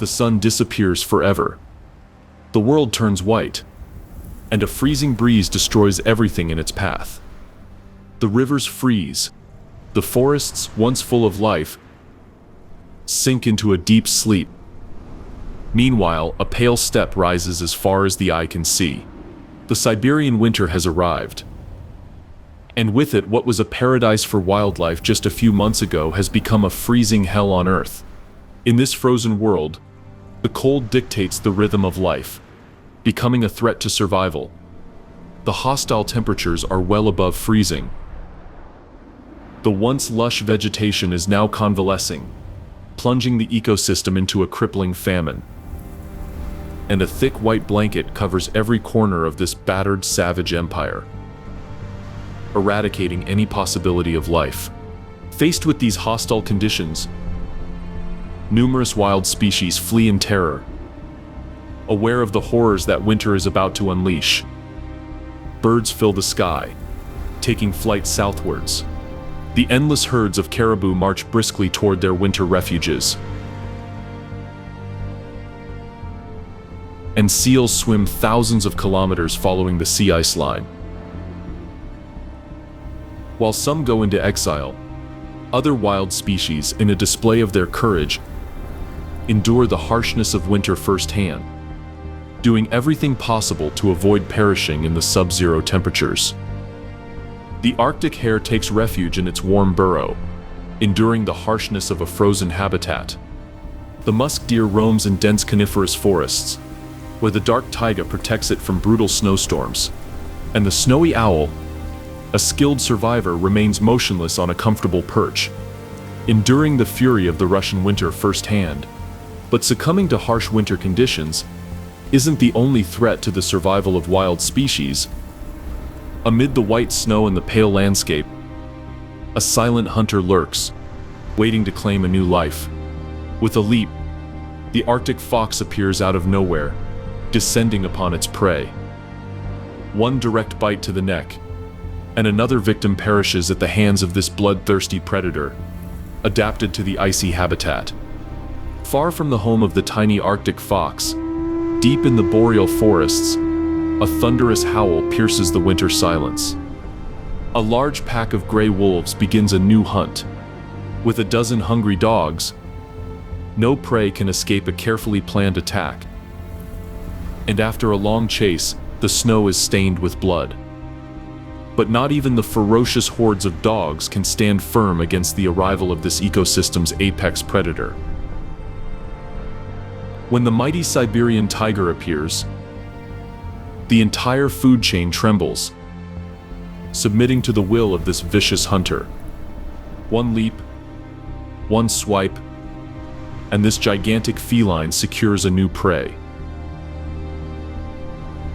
the sun disappears forever. The world turns white, and a freezing breeze destroys everything in its path. The rivers freeze. The forests, once full of life, sink into a deep sleep. Meanwhile, a pale steppe rises as far as the eye can see. The Siberian winter has arrived. And with it, what was a paradise for wildlife just a few months ago has become a freezing hell on Earth. In this frozen world, the cold dictates the rhythm of life, becoming a threat to survival. The hostile temperatures are well above freezing. The once lush vegetation is now convalescing, plunging the ecosystem into a crippling famine. And a thick white blanket covers every corner of this battered, savage empire, eradicating any possibility of life. Faced with these hostile conditions, numerous wild species flee in terror, aware of the horrors that winter is about to unleash. Birds fill the sky, taking flight southwards. The endless herds of caribou march briskly toward their winter refuges. And seals swim thousands of kilometers following the sea ice line. While some go into exile, other wild species, in a display of their courage, endure the harshness of winter firsthand, doing everything possible to avoid perishing in the sub-zero temperatures. The Arctic hare takes refuge in its warm burrow, enduring the harshness of a frozen habitat. The musk deer roams in dense coniferous forests, where the dark taiga protects it from brutal snowstorms. And the snowy owl, a skilled survivor, remains motionless on a comfortable perch, enduring the fury of the Russian winter firsthand. But succumbing to harsh winter conditions isn't the only threat to the survival of wild species. Amid the white snow and the pale landscape, a silent hunter lurks, waiting to claim a new life. With a leap, the Arctic fox appears out of nowhere, descending upon its prey. One direct bite to the neck, and another victim perishes at the hands of this bloodthirsty predator, adapted to the icy habitat. Far from the home of the tiny Arctic fox, deep in the boreal forests, a thunderous howl pierces the winter silence. A large pack of gray wolves begins a new hunt. With a dozen hungry dogs, no prey can escape a carefully planned attack. And after a long chase, the snow is stained with blood. But not even the ferocious hordes of dogs can stand firm against the arrival of this ecosystem's apex predator. When the mighty Siberian tiger appears, the entire food chain trembles, submitting to the will of this vicious hunter. One leap, one swipe, and this gigantic feline secures a new prey.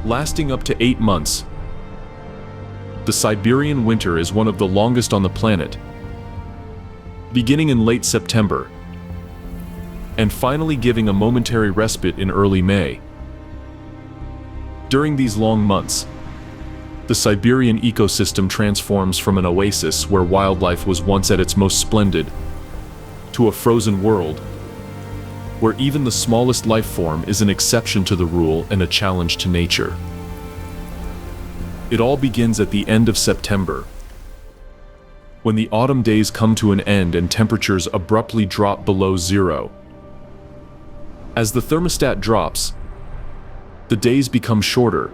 Lasting up to 8 months, the Siberian winter is one of the longest on the planet, beginning in late September, and finally giving a momentary respite in early May. During these long months, the Siberian ecosystem transforms from an oasis where wildlife was once at its most splendid to a frozen world where even the smallest life form is an exception to the rule and a challenge to nature. It all begins at the end of September, when the autumn days come to an end and temperatures abruptly drop below zero. As the thermostat drops, the days become shorter,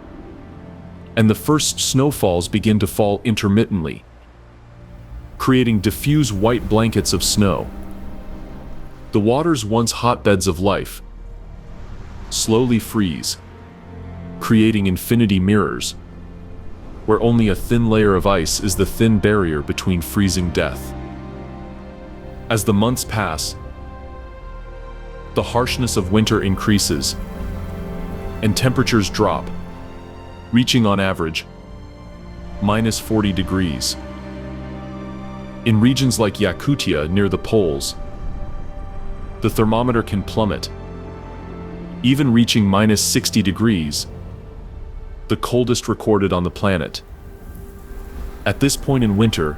and the first snowfalls begin to fall intermittently, creating diffuse white blankets of snow. The water's once hotbeds of life slowly freeze, creating infinity mirrors, where only a thin layer of ice is the thin barrier between freezing death. As the months pass, the harshness of winter increases, and temperatures drop, reaching on average -40 degrees. In regions like Yakutia near the poles, the thermometer can plummet, even reaching -60 degrees, the coldest recorded on the planet. At this point in winter,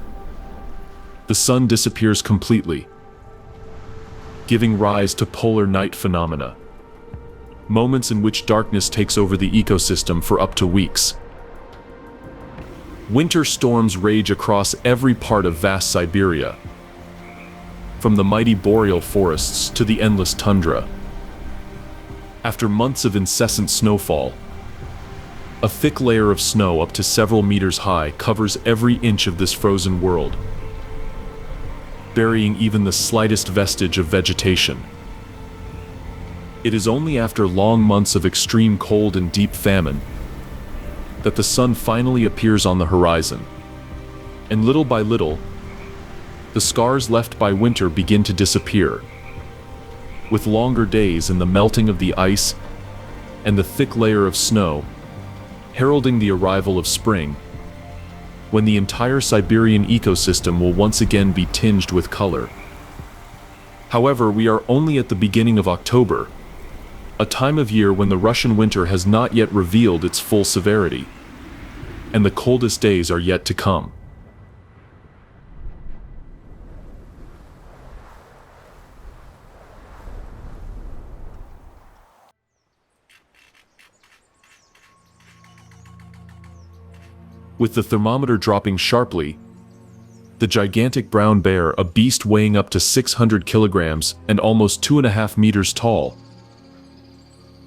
the sun disappears completely, giving rise to polar night phenomena. moments in which darkness takes over the ecosystem for up to weeks. Winter storms rage across every part of vast Siberia, from the mighty boreal forests to the endless tundra. After months of incessant snowfall, a thick layer of snow up to several meters high covers every inch of this frozen world, burying even the slightest vestige of vegetation. It is only after long months of extreme cold and deep famine that the sun finally appears on the horizon, and little by little, the scars left by winter begin to disappear, with longer days and the melting of the ice and the thick layer of snow heralding the arrival of spring, when the entire Siberian ecosystem will once again be tinged with color. However, we are only at the beginning of October, a time of year when the Russian winter has not yet revealed its full severity, and the coldest days are yet to come. With the thermometer dropping sharply, the gigantic brown bear, a beast weighing up to 600 kilograms and almost 2.5 meters tall,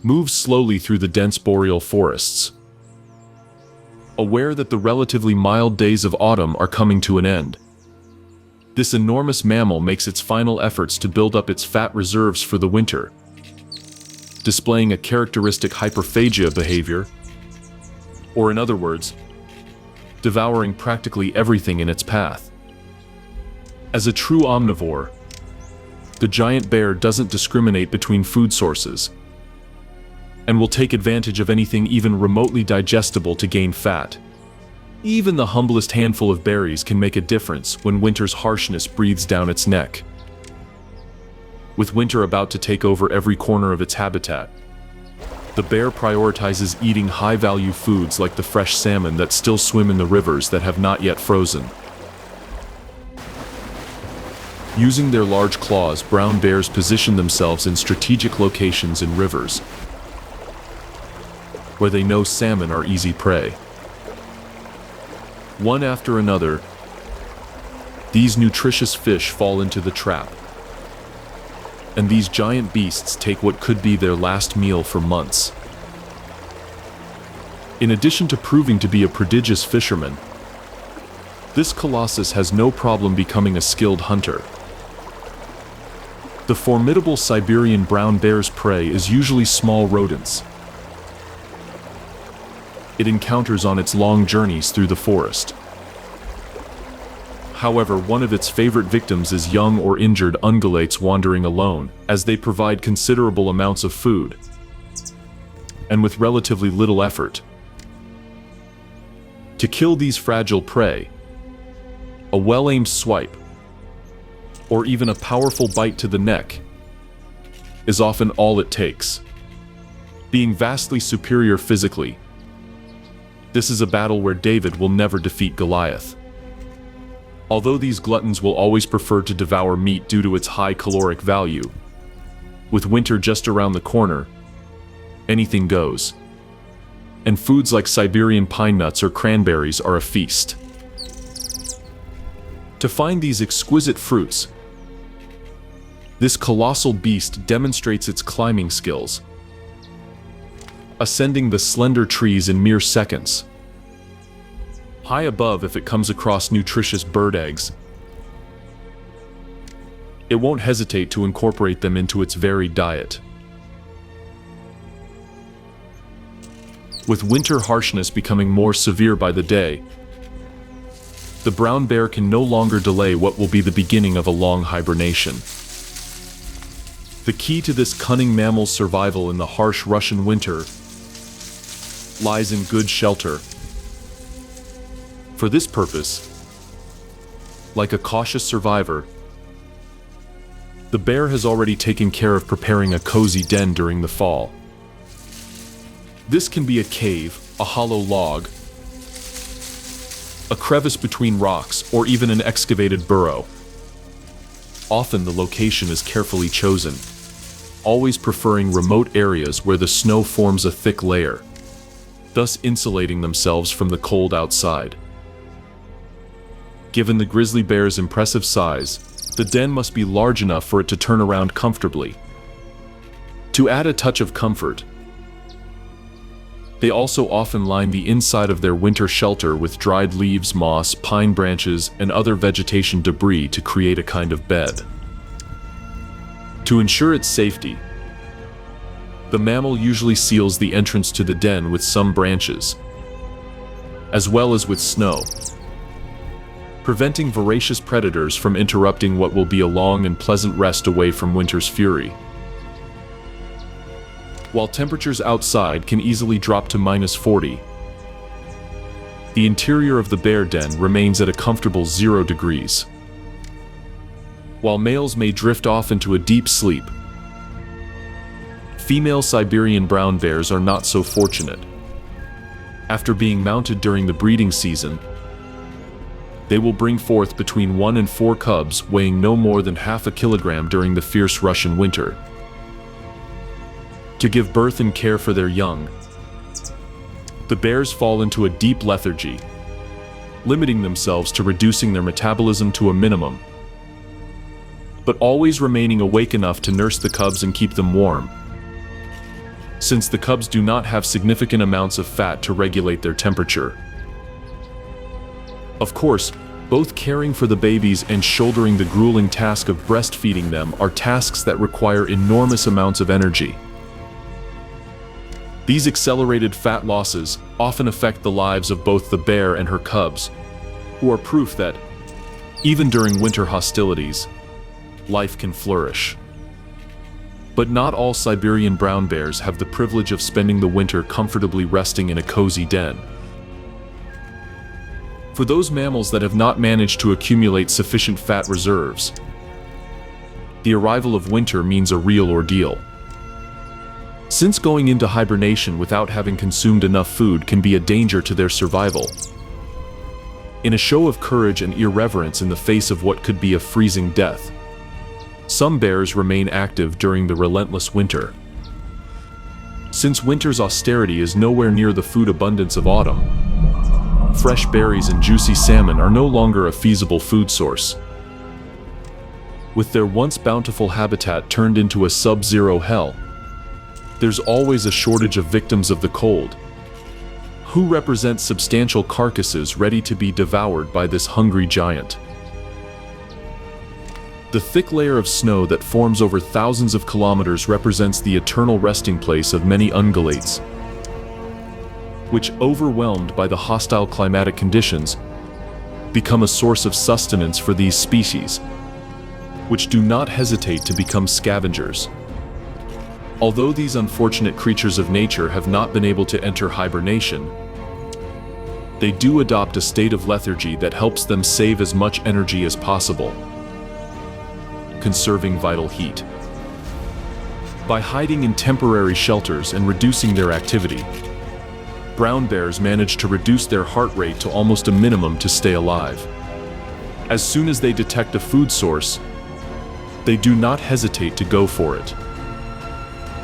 moves slowly through the dense boreal forests, aware that the relatively mild days of autumn are coming to an end. This enormous mammal makes its final efforts to build up its fat reserves for the winter, displaying a characteristic hyperphagia behavior, or in other words, devouring practically everything in its path. As a true omnivore, the giant bear doesn't discriminate between food sources, and will take advantage of anything even remotely digestible to gain fat. Even the humblest handful of berries can make a difference when winter's harshness breathes down its neck. With winter about to take over every corner of its habitat, the bear prioritizes eating high-value foods like the fresh salmon that still swim in the rivers that have not yet frozen. Using their large claws, brown bears position themselves in strategic locations in rivers, where they know salmon are easy prey. One after another, these nutritious fish fall into the trap, and these giant beasts take what could be their last meal for months. In addition to proving to be a prodigious fisherman, this colossus has no problem becoming a skilled hunter. The formidable Siberian brown bear's prey is usually small rodents it encounters on its long journeys through the forest. However, one of its favorite victims is young or injured ungulates wandering alone, as they provide considerable amounts of food, and with relatively little effort. To kill these fragile prey, a well-aimed swipe, or even a powerful bite to the neck, is often all it takes. Being vastly superior physically, this is a battle where David will never defeat Goliath. Although these gluttons will always prefer to devour meat due to its high caloric value, with winter just around the corner, anything goes. And foods like Siberian pine nuts or cranberries are a feast. To find these exquisite fruits, this colossal beast demonstrates its climbing skills, ascending the slender trees in mere seconds. High above, if it comes across nutritious bird eggs, it won't hesitate to incorporate them into its varied diet. With winter harshness becoming more severe by the day, the brown bear can no longer delay what will be the beginning of a long hibernation. The key to this cunning mammal's survival in the harsh Russian winter lies in good shelter. For this purpose, like a cautious survivor, the bear has already taken care of preparing a cozy den during the fall. This can be a cave, a hollow log, a crevice between rocks, or even an excavated burrow. Often the location is carefully chosen, always preferring remote areas where the snow forms a thick layer, thus insulating themselves from the cold outside. Given the grizzly bear's impressive size, the den must be large enough for it to turn around comfortably. To add a touch of comfort, they also often line the inside of their winter shelter with dried leaves, moss, pine branches, and other vegetation debris to create a kind of bed. To ensure its safety, the mammal usually seals the entrance to the den with some branches, as well as with snow, preventing voracious predators from interrupting what will be a long and pleasant rest away from winter's fury. While temperatures outside can easily drop to -40, the interior of the bear den remains at a comfortable 0 degrees. While males may drift off into a deep sleep, female Siberian brown bears are not so fortunate. After being mounted during the breeding season, they will bring forth between 1 and 4 cubs weighing no more than half a kilogram during the fierce Russian winter. To give birth and care for their young, the bears fall into a deep lethargy, limiting themselves to reducing their metabolism to a minimum, but always remaining awake enough to nurse the cubs and keep them warm, since the cubs do not have significant amounts of fat to regulate their temperature. Of course, both caring for the babies and shouldering the grueling task of breastfeeding them are tasks that require enormous amounts of energy. These accelerated fat losses often affect the lives of both the bear and her cubs, who are proof that, even during winter hostilities, life can flourish. But not all Siberian brown bears have the privilege of spending the winter comfortably resting in a cozy den. For those mammals that have not managed to accumulate sufficient fat reserves, the arrival of winter means a real ordeal. Since going into hibernation without having consumed enough food can be a danger to their survival. In a show of courage and irreverence in the face of what could be a freezing death, some bears remain active during the relentless winter. Since winter's austerity is nowhere near the food abundance of autumn, fresh berries and juicy salmon are no longer a feasible food source. With their once bountiful habitat turned into a sub-zero hell, there's always a shortage of victims of the cold, who represent substantial carcasses ready to be devoured by this hungry giant. The thick layer of snow that forms over thousands of kilometers represents the eternal resting place of many ungulates, which, overwhelmed by the hostile climatic conditions, become a source of sustenance for these species, which do not hesitate to become scavengers. Although these unfortunate creatures of nature have not been able to enter hibernation, they do adopt a state of lethargy that helps them save as much energy as possible, conserving vital heat. By hiding in temporary shelters and reducing their activity, brown bears manage to reduce their heart rate to almost a minimum to stay alive. As soon as they detect a food source, they do not hesitate to go for it,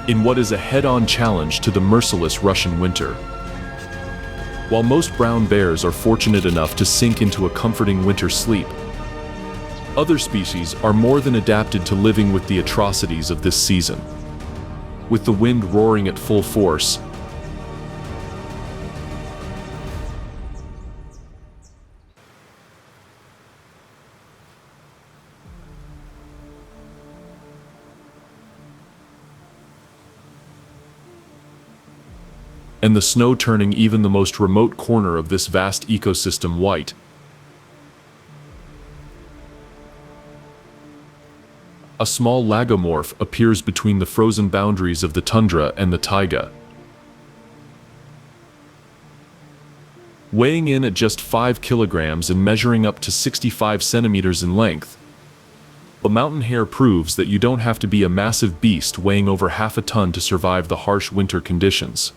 in what is a head-on challenge to the merciless Russian winter. While most brown bears are fortunate enough to sink into a comforting winter sleep, other species are more than adapted to living with the atrocities of this season. With the wind roaring at full force, and the snow turning even the most remote corner of this vast ecosystem white, a small lagomorph appears between the frozen boundaries of the tundra and the taiga. Weighing in at just 5 kilograms and measuring up to 65 centimeters in length, a mountain hare proves that you don't have to be a massive beast weighing over half a ton to survive the harsh winter conditions.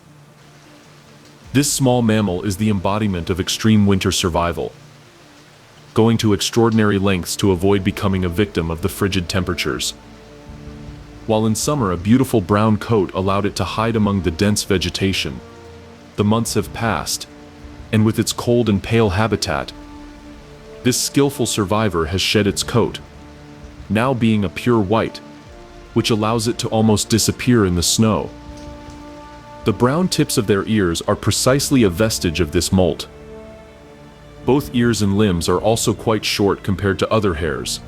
This small mammal is the embodiment of extreme winter survival, going to extraordinary lengths to avoid becoming a victim of the frigid temperatures. While in summer a beautiful brown coat allowed it to hide among the dense vegetation, the months have passed, and with its cold and pale habitat, this skillful survivor has shed its coat, now being a pure white, which allows it to almost disappear in the snow. The brown tips of their ears are precisely a vestige of this molt. Both ears and limbs are also quite short compared to other hares,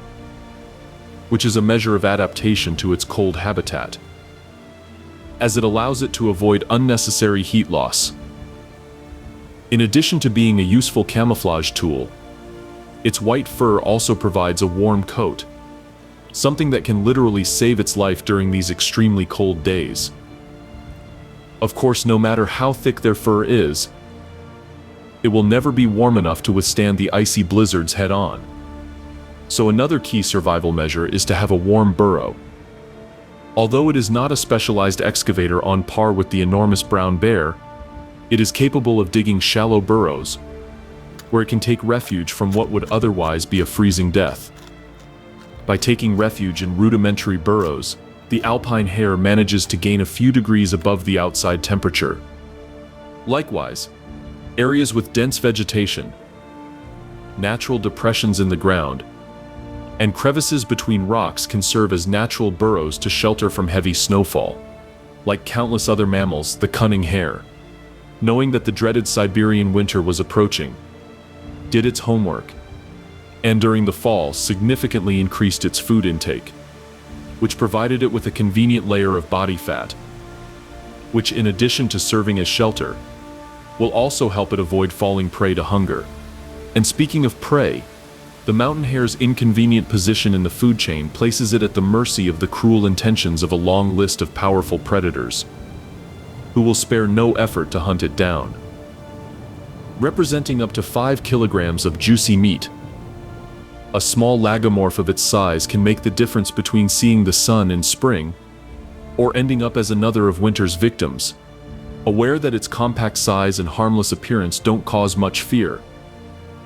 which is a measure of adaptation to its cold habitat, as it allows it to avoid unnecessary heat loss. In addition to being a useful camouflage tool, its white fur also provides a warm coat, something that can literally save its life during these extremely cold days. Of course, no matter how thick their fur is, it will never be warm enough to withstand the icy blizzards head-on. So another key survival measure is to have a warm burrow. Although it is not a specialized excavator on par with the enormous brown bear, it is capable of digging shallow burrows, where it can take refuge from what would otherwise be a freezing death. By taking refuge in rudimentary burrows, the alpine hare manages to gain a few degrees above the outside temperature. Likewise, areas with dense vegetation, natural depressions in the ground, and crevices between rocks can serve as natural burrows to shelter from heavy snowfall. Like countless other mammals, the cunning hare, knowing that the dreaded Siberian winter was approaching, did its homework, and during the fall significantly increased its food intake, which provided it with a convenient layer of body fat, which in addition to serving as shelter, will also help it avoid falling prey to hunger. And speaking of prey, the mountain hare's inconvenient position in the food chain places it at the mercy of the cruel intentions of a long list of powerful predators, who will spare no effort to hunt it down. Representing up to 5 kilograms of juicy meat, a small lagomorph of its size can make the difference between seeing the sun in spring or ending up as another of winter's victims. Aware that its compact size and harmless appearance don't cause much fear,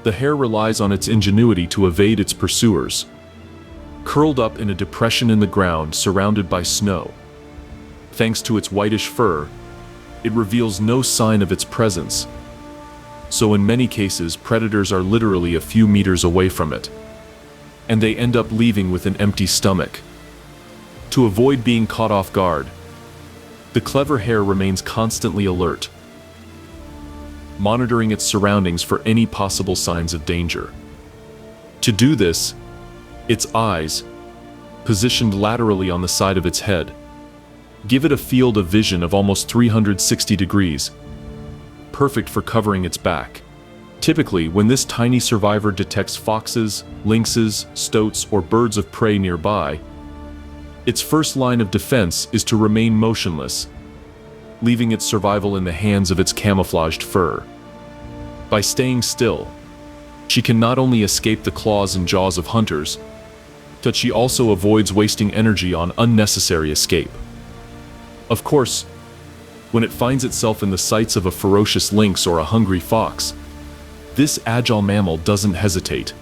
the hare relies on its ingenuity to evade its pursuers. Curled up in a depression in the ground surrounded by snow, thanks to its whitish fur, it reveals no sign of its presence. So in many cases, predators are literally a few meters away from it, and they end up leaving with an empty stomach. To avoid being caught off guard, the clever hare remains constantly alert, monitoring its surroundings for any possible signs of danger. To do this, its eyes, positioned laterally on the side of its head, give it a field of vision of almost 360 degrees, perfect for covering its back. Typically, when this tiny survivor detects foxes, lynxes, stoats, or birds of prey nearby, its first line of defense is to remain motionless, leaving its survival in the hands of its camouflaged fur. By staying still, she can not only escape the claws and jaws of hunters, but she also avoids wasting energy on unnecessary escape. Of course, when it finds itself in the sights of a ferocious lynx or a hungry fox, this agile mammal doesn't hesitate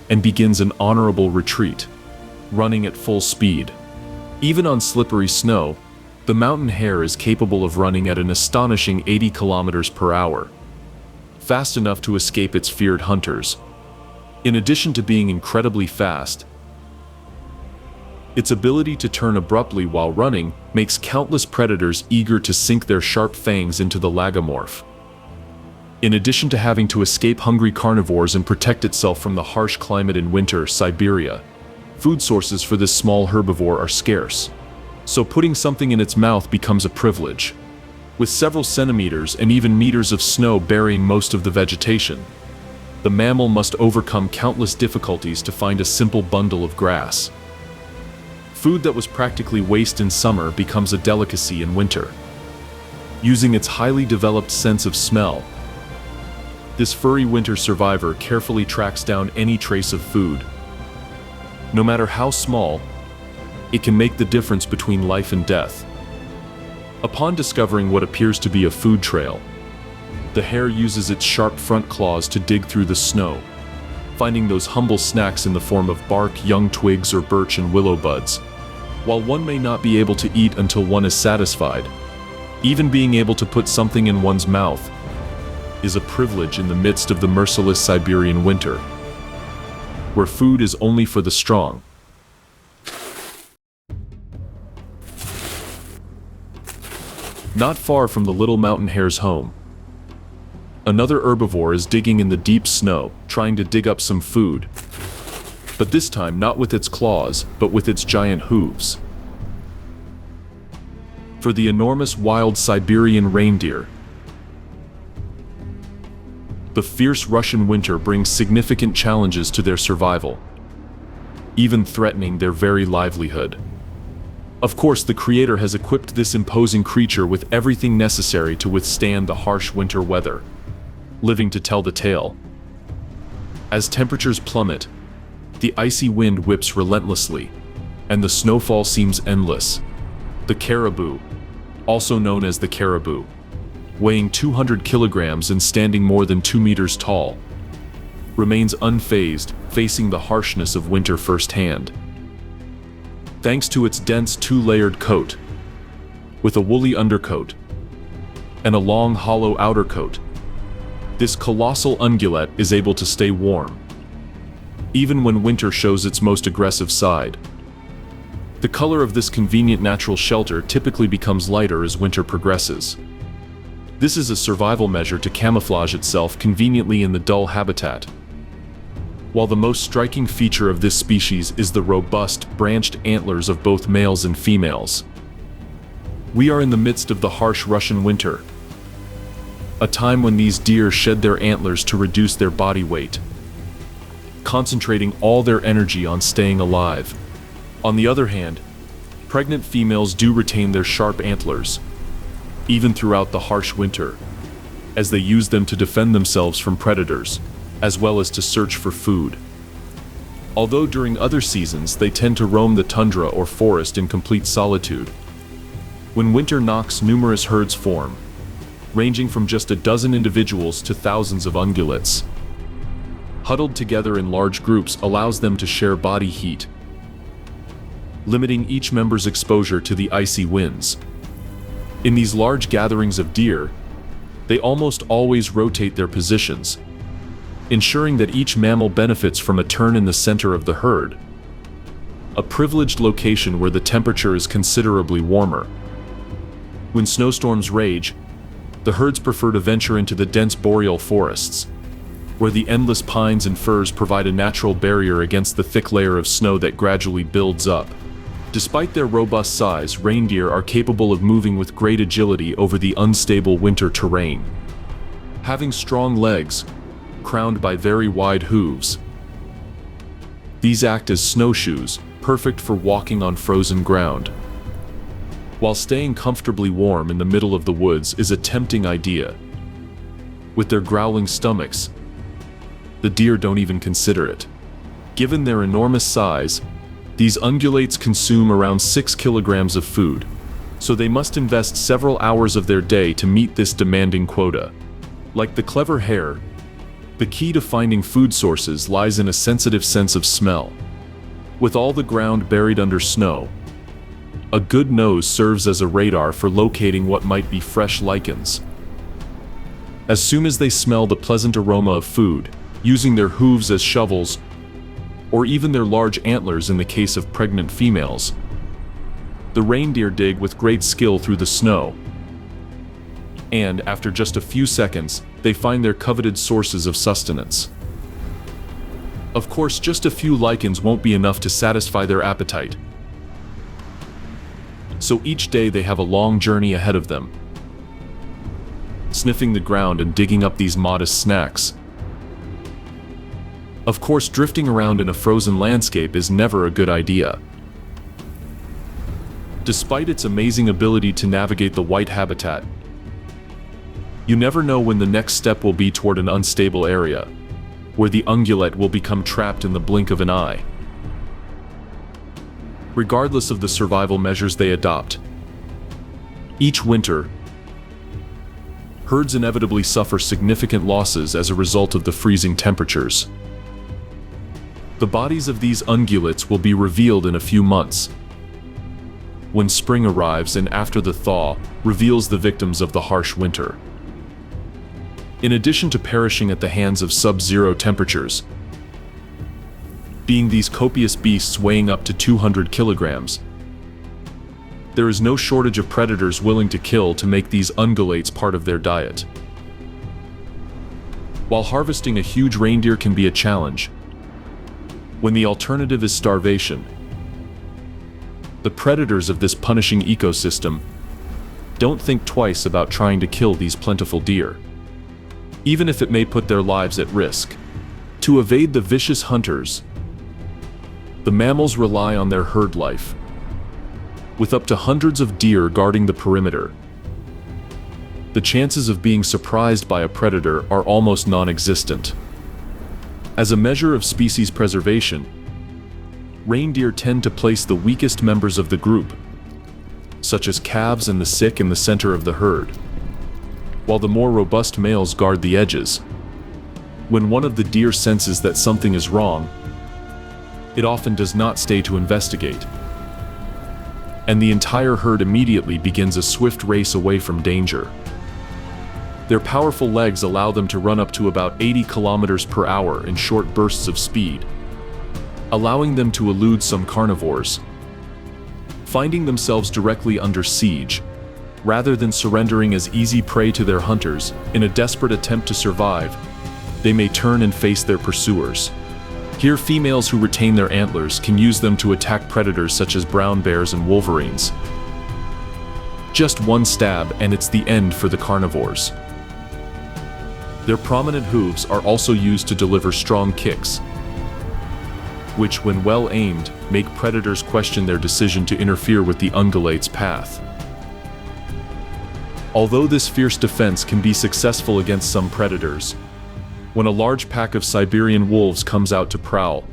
and begins an honorable retreat, running at full speed. Even on slippery snow, the mountain hare is capable of running at an astonishing 80 kilometers per hour, fast enough to escape its feared hunters. In addition to being incredibly fast, its ability to turn abruptly while running makes countless predators eager to sink their sharp fangs into the lagomorph. In addition to having to escape hungry carnivores and protect itself from the harsh climate in winter Siberia, food sources for this small herbivore are scarce, so putting something in its mouth becomes a privilege. With several centimeters and even meters of snow burying most of the vegetation, the mammal must overcome countless difficulties to find a simple bundle of grass. Food that was practically waste in summer becomes a delicacy in winter. Using its highly developed sense of smell, this furry winter survivor carefully tracks down any trace of food. No matter how small, it can make the difference between life and death. Upon discovering what appears to be a food trail, the hare uses its sharp front claws to dig through the snow, finding those humble snacks in the form of bark, young twigs, or birch and willow buds. While one may not be able to eat until one is satisfied, even being able to put something in one's mouth is a privilege in the midst of the merciless Siberian winter, where food is only for the strong. Not far from the little mountain hare's home, another herbivore is digging in the deep snow, trying to dig up some food, but this time not with its claws, but with its giant hooves. For the enormous wild Siberian reindeer, the fierce Russian winter brings significant challenges to their survival, even threatening their very livelihood. Of course, the creator has equipped this imposing creature with everything necessary to withstand the harsh winter weather, living to tell the tale. As temperatures plummet, the icy wind whips relentlessly, and the snowfall seems endless. The caribou, also known as the caribou, weighing 200 kilograms and standing more than 2 meters tall, remains unfazed, facing the harshness of winter firsthand. Thanks to its dense two-layered coat, with a woolly undercoat and a long hollow outer coat, this colossal ungulate is able to stay warm, even when winter shows its most aggressive side. The color of this convenient natural shelter typically becomes lighter as winter progresses. This is a survival measure to camouflage itself conveniently in the dull habitat. While the most striking feature of this species is the robust, branched antlers of both males and females. We are in the midst of the harsh Russian winter, a time when these deer shed their antlers to reduce their body weight, concentrating all their energy on staying alive. On the other hand, pregnant females do retain their sharp antlers, even throughout the harsh winter, as they use them to defend themselves from predators, as well as to search for food. Although during other seasons they tend to roam the tundra or forest in complete solitude. When winter knocks, numerous herds form, ranging from just a dozen individuals to thousands of ungulates. Huddled together in large groups allows them to share body heat, limiting each member's exposure to the icy winds. In these large gatherings of deer, they almost always rotate their positions, ensuring that each mammal benefits from a turn in the center of the herd, a privileged location where the temperature is considerably warmer. When snowstorms rage, the herds prefer to venture into the dense boreal forests, where the endless pines and firs provide a natural barrier against the thick layer of snow that gradually builds up. Despite their robust size, reindeer are capable of moving with great agility over the unstable winter terrain. Having strong legs, crowned by very wide hooves, these act as snowshoes, perfect for walking on frozen ground. While staying comfortably warm in the middle of the woods is a tempting idea, with their growling stomachs, the deer don't even consider it. Given their enormous size, these ungulates consume around 6 kilograms of food, so they must invest several hours of their day to meet this demanding quota. Like the clever hare, the key to finding food sources lies in a sensitive sense of smell. With all the ground buried under snow, a good nose serves as a radar for locating what might be fresh lichens. As soon as they smell the pleasant aroma of food, using their hooves as shovels, or even their large antlers in the case of pregnant females, the reindeer dig with great skill through the snow, and after just a few seconds, they find their coveted sources of sustenance. Of course, just a few lichens won't be enough to satisfy their appetite, so each day they have a long journey ahead of them, sniffing the ground and digging up these modest snacks. Of course, drifting around in a frozen landscape is never a good idea. Despite its amazing ability to navigate the white habitat, you never know when the next step will be toward an unstable area, where the ungulate will become trapped in the blink of an eye. Regardless of the survival measures they adopt, each winter, herds inevitably suffer significant losses as a result of the freezing temperatures. The bodies of these ungulates will be revealed in a few months, when spring arrives and after the thaw, reveals the victims of the harsh winter. In addition to perishing at the hands of sub-zero temperatures, being these copious beasts weighing up to 200 kilograms, there is no shortage of predators willing to kill to make these ungulates part of their diet. While harvesting a huge reindeer can be a challenge, when the alternative is starvation, the predators of this punishing ecosystem don't think twice about trying to kill these plentiful deer, even if it may put their lives at risk. To evade the vicious hunters, the mammals rely on their herd life, with up to hundreds of deer guarding the perimeter. The chances of being surprised by a predator are almost non-existent. As a measure of species preservation, reindeer tend to place the weakest members of the group, such as calves and the sick, in the center of the herd, while the more robust males guard the edges. When one of the deer senses that something is wrong, it often does not stay to investigate, and the entire herd immediately begins a swift race away from danger. Their powerful legs allow them to run up to about 80 kilometers per hour in short bursts of speed, allowing them to elude some carnivores. Finding themselves directly under siege, rather than surrendering as easy prey to their hunters, in a desperate attempt to survive, they may turn and face their pursuers. Here, females who retain their antlers can use them to attack predators such as brown bears and wolverines. Just one stab and it's the end for the carnivores. Their prominent hooves are also used to deliver strong kicks, which, when well aimed, make predators question their decision to interfere with the ungulate's path. Although this fierce defense can be successful against some predators, when a large pack of Siberian wolves comes out to prowl,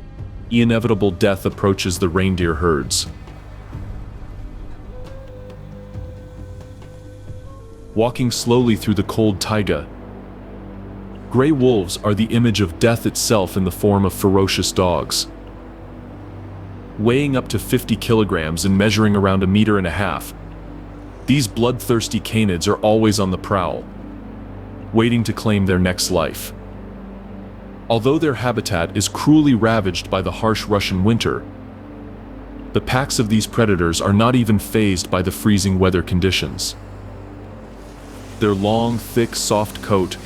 inevitable death approaches the reindeer herds. Walking slowly through the cold taiga, gray wolves are the image of death itself in the form of ferocious dogs. Weighing up to 50 kilograms and measuring around 1.5 meters, these bloodthirsty canids are always on the prowl, waiting to claim their next life. Although their habitat is cruelly ravaged by the harsh Russian winter, the packs of these predators are not even fazed by the freezing weather conditions. Their long, thick, soft coat,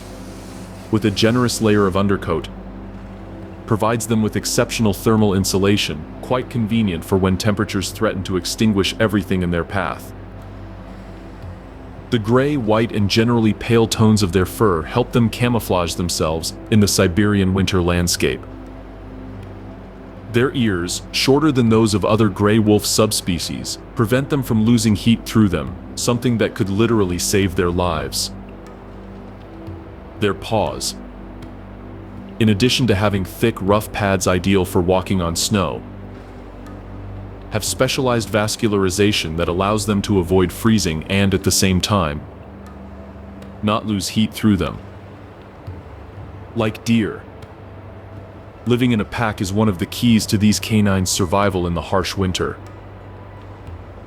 with a generous layer of undercoat, provides them with exceptional thermal insulation, quite convenient for when temperatures threaten to extinguish everything in their path. The gray, white, and generally pale tones of their fur help them camouflage themselves in the Siberian winter landscape. Their ears, shorter than those of other gray wolf subspecies, prevent them from losing heat through them, something that could literally save their lives. Their paws, in addition to having thick, rough pads ideal for walking on snow, have specialized vascularization that allows them to avoid freezing and, at the same time, not lose heat through them. Like deer, living in a pack is one of the keys to these canines' survival in the harsh winter.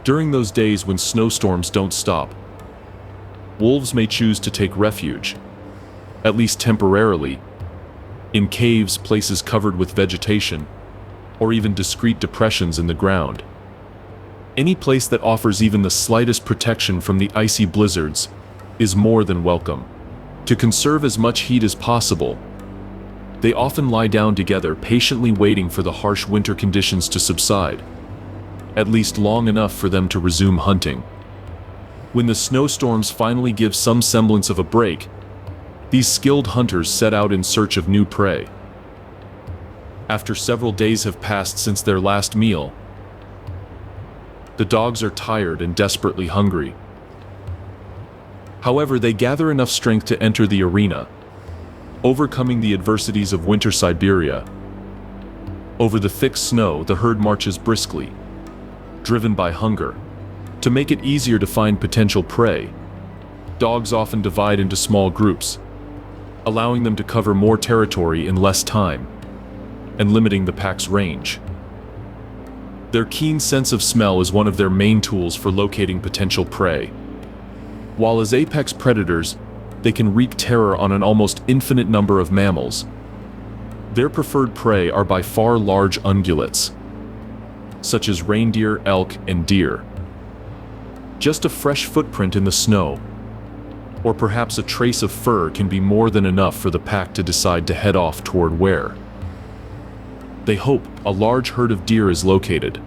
During those days when snowstorms don't stop, wolves may choose to take refuge, at least temporarily, in caves, places covered with vegetation, or even discrete depressions in the ground. Any place that offers even the slightest protection from the icy blizzards is more than welcome. To conserve as much heat as possible, they often lie down together, patiently waiting for the harsh winter conditions to subside, at least long enough for them to resume hunting. When the snowstorms finally give some semblance of a break, these skilled hunters set out in search of new prey. After several days have passed since their last meal, the dogs are tired and desperately hungry. However, they gather enough strength to enter the arena, overcoming the adversities of winter Siberia. Over the thick snow, the herd marches briskly, driven by hunger. To make it easier to find potential prey, dogs often divide into small groups, allowing them to cover more territory in less time, and limiting the pack's range. Their keen sense of smell is one of their main tools for locating potential prey. While as apex predators, they can wreak terror on an almost infinite number of mammals, their preferred prey are by far large ungulates, such as reindeer, elk, and deer. Just a fresh footprint in the snow, or perhaps a trace of fur, can be more than enough for the pack to decide to head off toward where they hope a large herd of deer is located.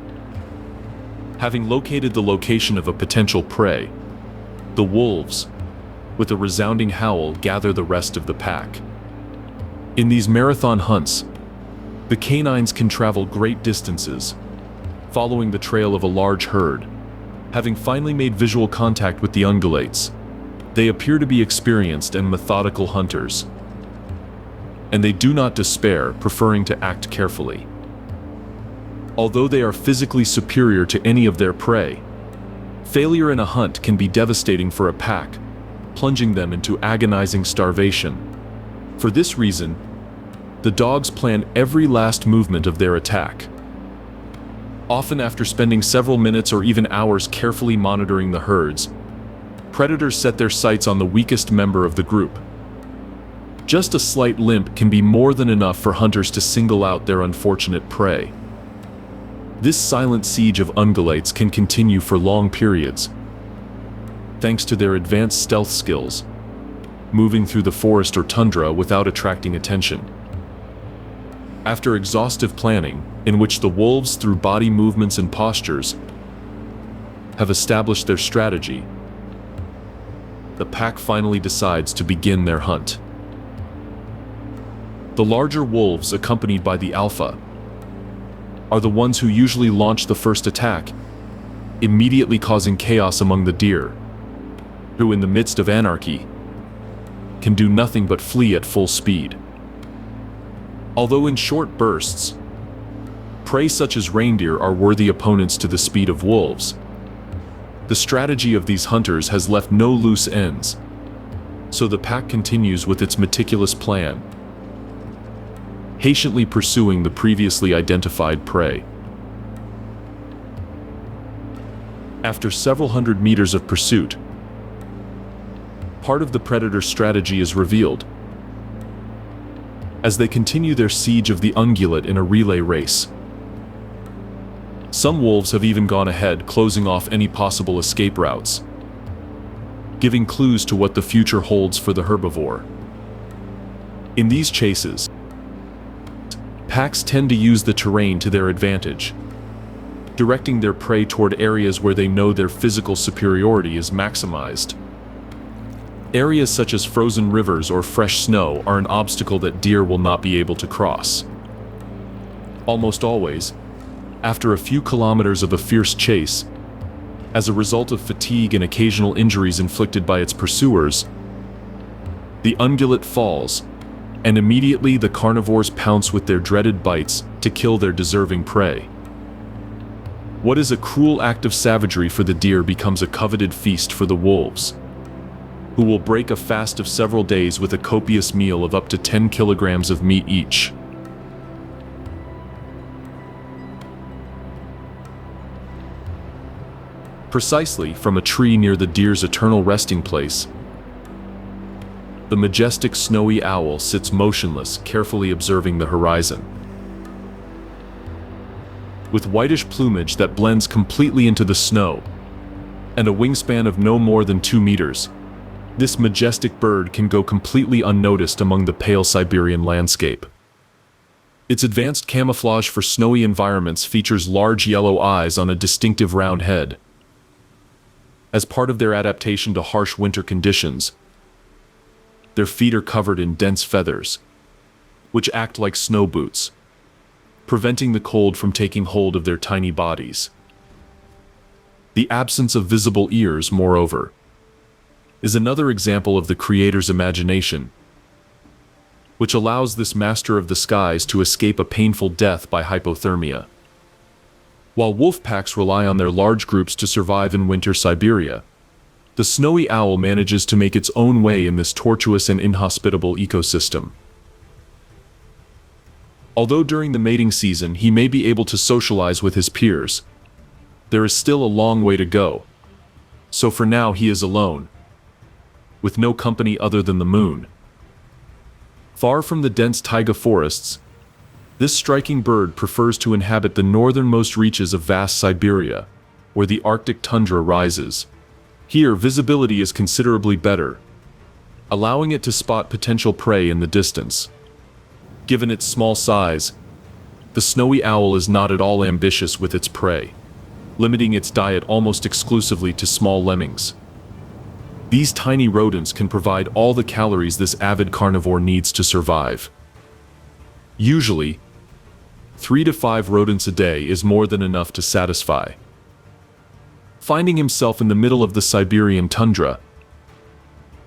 Having located the location of a potential prey, the wolves, with a resounding howl, gather the rest of the pack. In these marathon hunts, the canines can travel great distances, following the trail of a large herd. Having finally made visual contact with the ungulates, they appear to be experienced and methodical hunters, and they do not despair, preferring to act carefully. Although they are physically superior to any of their prey, failure in a hunt can be devastating for a pack, plunging them into agonizing starvation. For this reason, the dogs plan every last movement of their attack. Often after spending several minutes or even hours carefully monitoring the herds, predators set their sights on the weakest member of the group. Just a slight limp can be more than enough for hunters to single out their unfortunate prey. This silent siege of ungulates can continue for long periods, thanks to their advanced stealth skills, moving through the forest or tundra without attracting attention. After exhaustive planning, in which the wolves, through body movements and postures, have established their strategy, the pack finally decides to begin their hunt. The larger wolves, accompanied by the alpha, are the ones who usually launch the first attack, immediately causing chaos among the deer, who, in the midst of anarchy, can do nothing but flee at full speed. Although in short bursts, prey such as reindeer are worthy opponents to the speed of wolves, the strategy of these hunters has left no loose ends, so the pack continues with its meticulous plan, patiently pursuing the previously identified prey. After several hundred meters of pursuit, part of the predator's strategy is revealed, as they continue their siege of the ungulate in a relay race. Some wolves have even gone ahead, closing off any possible escape routes, giving clues to what the future holds for the herbivore. In these chases, packs tend to use the terrain to their advantage, directing their prey toward areas where they know their physical superiority is maximized. Areas such as frozen rivers or fresh snow are an obstacle that deer will not be able to cross. Almost always, after a few kilometers of a fierce chase, as a result of fatigue and occasional injuries inflicted by its pursuers, the ungulate falls, and immediately the carnivores pounce with their dreaded bites to kill their deserving prey. What is a cruel act of savagery for the deer becomes a coveted feast for the wolves, who will break a fast of several days with a copious meal of up to 10 kilograms of meat each. Precisely from a tree near the deer's eternal resting place, the majestic snowy owl sits motionless, carefully observing the horizon. With whitish plumage that blends completely into the snow, and a wingspan of no more than 2 meters, this majestic bird can go completely unnoticed among the pale Siberian landscape. Its advanced camouflage for snowy environments features large yellow eyes on a distinctive round head. As part of their adaptation to harsh winter conditions, their feet are covered in dense feathers, which act like snow boots, preventing the cold from taking hold of their tiny bodies. The absence of visible ears, moreover, is another example of the creator's imagination, which allows this master of the skies to escape a painful death by hypothermia. While wolf packs rely on their large groups to survive in winter Siberia, the snowy owl manages to make its own way in this tortuous and inhospitable ecosystem. Although during the mating season he may be able to socialize with his peers, there is still a long way to go. So for now he is alone, with no company other than the moon. Far from the dense taiga forests, this striking bird prefers to inhabit the northernmost reaches of vast Siberia, where the Arctic tundra rises. Here, visibility is considerably better, allowing it to spot potential prey in the distance. Given its small size, the snowy owl is not at all ambitious with its prey, limiting its diet almost exclusively to small lemmings. These tiny rodents can provide all the calories this avid carnivore needs to survive. Usually, 3 to 5 rodents a day is more than enough to satisfy. Finding himself in the middle of the Siberian tundra,